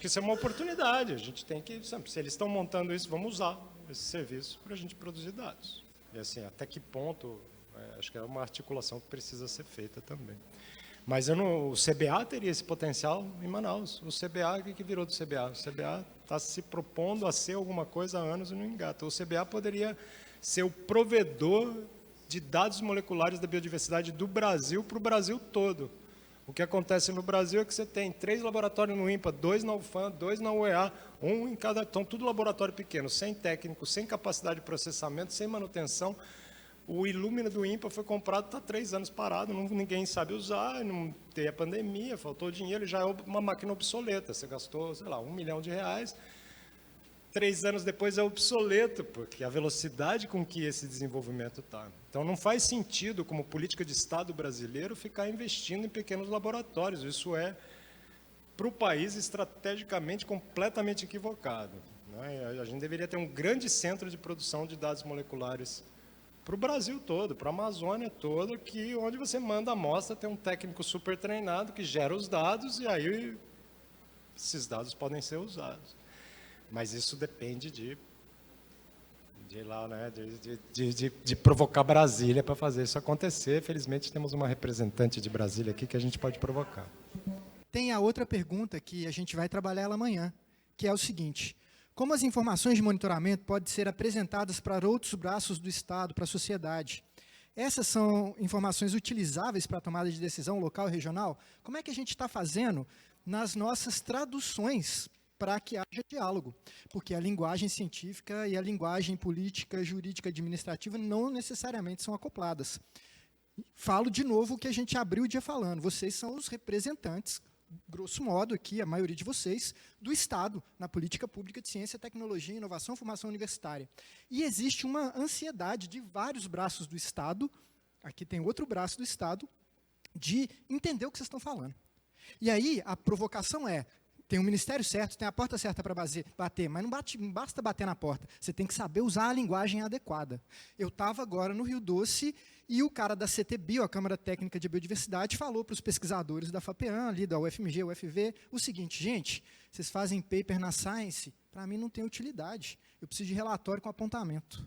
isso é uma oportunidade. A gente tem que, se eles estão montando isso, vamos usar esse serviço para a gente produzir dados. E assim, até que ponto, acho que é uma articulação que precisa ser feita também. Mas o CBA teria esse potencial em Manaus. O CBA, o que virou do CBA? O CBA está se propondo a ser alguma coisa há anos e não engata. O CBA poderia ser o provedor de dados moleculares da biodiversidade do Brasil para o Brasil todo. O que acontece no Brasil é que você tem 3 laboratórios no INPA, 2 na UFAM, 2 na UEA, um em cada... Então, tudo laboratório pequeno, sem técnico, sem capacidade de processamento, sem manutenção. O Illumina do INPA foi comprado, está 3 anos parado, ninguém sabe usar, não tem a pandemia, faltou dinheiro, já é uma máquina obsoleta. Você gastou, sei lá, R$1 milhão, 3 anos depois é obsoleto, porque a velocidade com que esse desenvolvimento está. Então, não faz sentido, como política de Estado brasileiro, ficar investindo em pequenos laboratórios. Isso é, para o país, estrategicamente completamente equivocado, né? A gente deveria ter um grande centro de produção de dados moleculares para o Brasil todo, para a Amazônia toda, onde você manda a amostra, tem um técnico super treinado que gera os dados, e aí esses dados podem ser usados. Mas isso depende de lá, né, de provocar Brasília para fazer isso acontecer. Felizmente, temos uma representante de Brasília aqui que a gente pode provocar. Tem a outra pergunta que a gente vai trabalhar ela amanhã, que é o seguinte: como as informações de monitoramento podem ser apresentadas para outros braços do Estado, para a sociedade? Essas são informações utilizáveis para a tomada de decisão local e regional? Como é que a gente está fazendo nas nossas traduções para que haja diálogo? Porque a linguagem científica e a linguagem política, jurídica, administrativa não necessariamente são acopladas. Falo de novo o que a gente abriu o dia falando. Vocês são os representantes, grosso modo aqui, a maioria de vocês, do Estado, na política pública de ciência, tecnologia, inovação, formação universitária. E existe uma ansiedade de vários braços do Estado, aqui tem outro braço do Estado, de entender o que vocês estão falando. E aí, a provocação é, tem o ministério certo, tem a porta certa para bater, mas não basta bater na porta, você tem que saber usar a linguagem adequada. Eu estava agora no Rio Doce e o cara da CTBio, a Câmara Técnica de Biodiversidade, falou para os pesquisadores da FAPEAM, ali da UFMG, UFV, o seguinte: gente, vocês fazem paper na Science, para mim não tem utilidade, eu preciso de relatório com apontamento.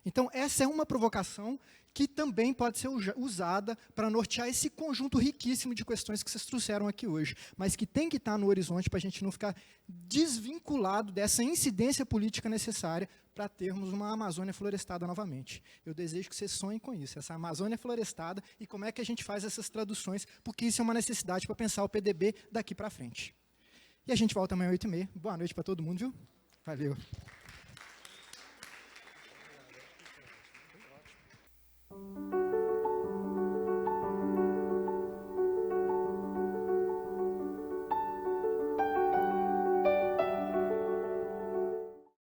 Então, essa é uma provocação que também pode ser usada para nortear esse conjunto riquíssimo de questões que vocês trouxeram aqui hoje, mas que tem que estar no horizonte para a gente não ficar desvinculado dessa incidência política necessária para termos uma Amazônia florestada novamente. Eu desejo que vocês sonhem com isso, essa Amazônia florestada, e como é que a gente faz essas traduções, porque isso é uma necessidade para pensar o PDB daqui para frente. E a gente volta amanhã às 8h30. Boa noite para todo mundo, viu? Valeu.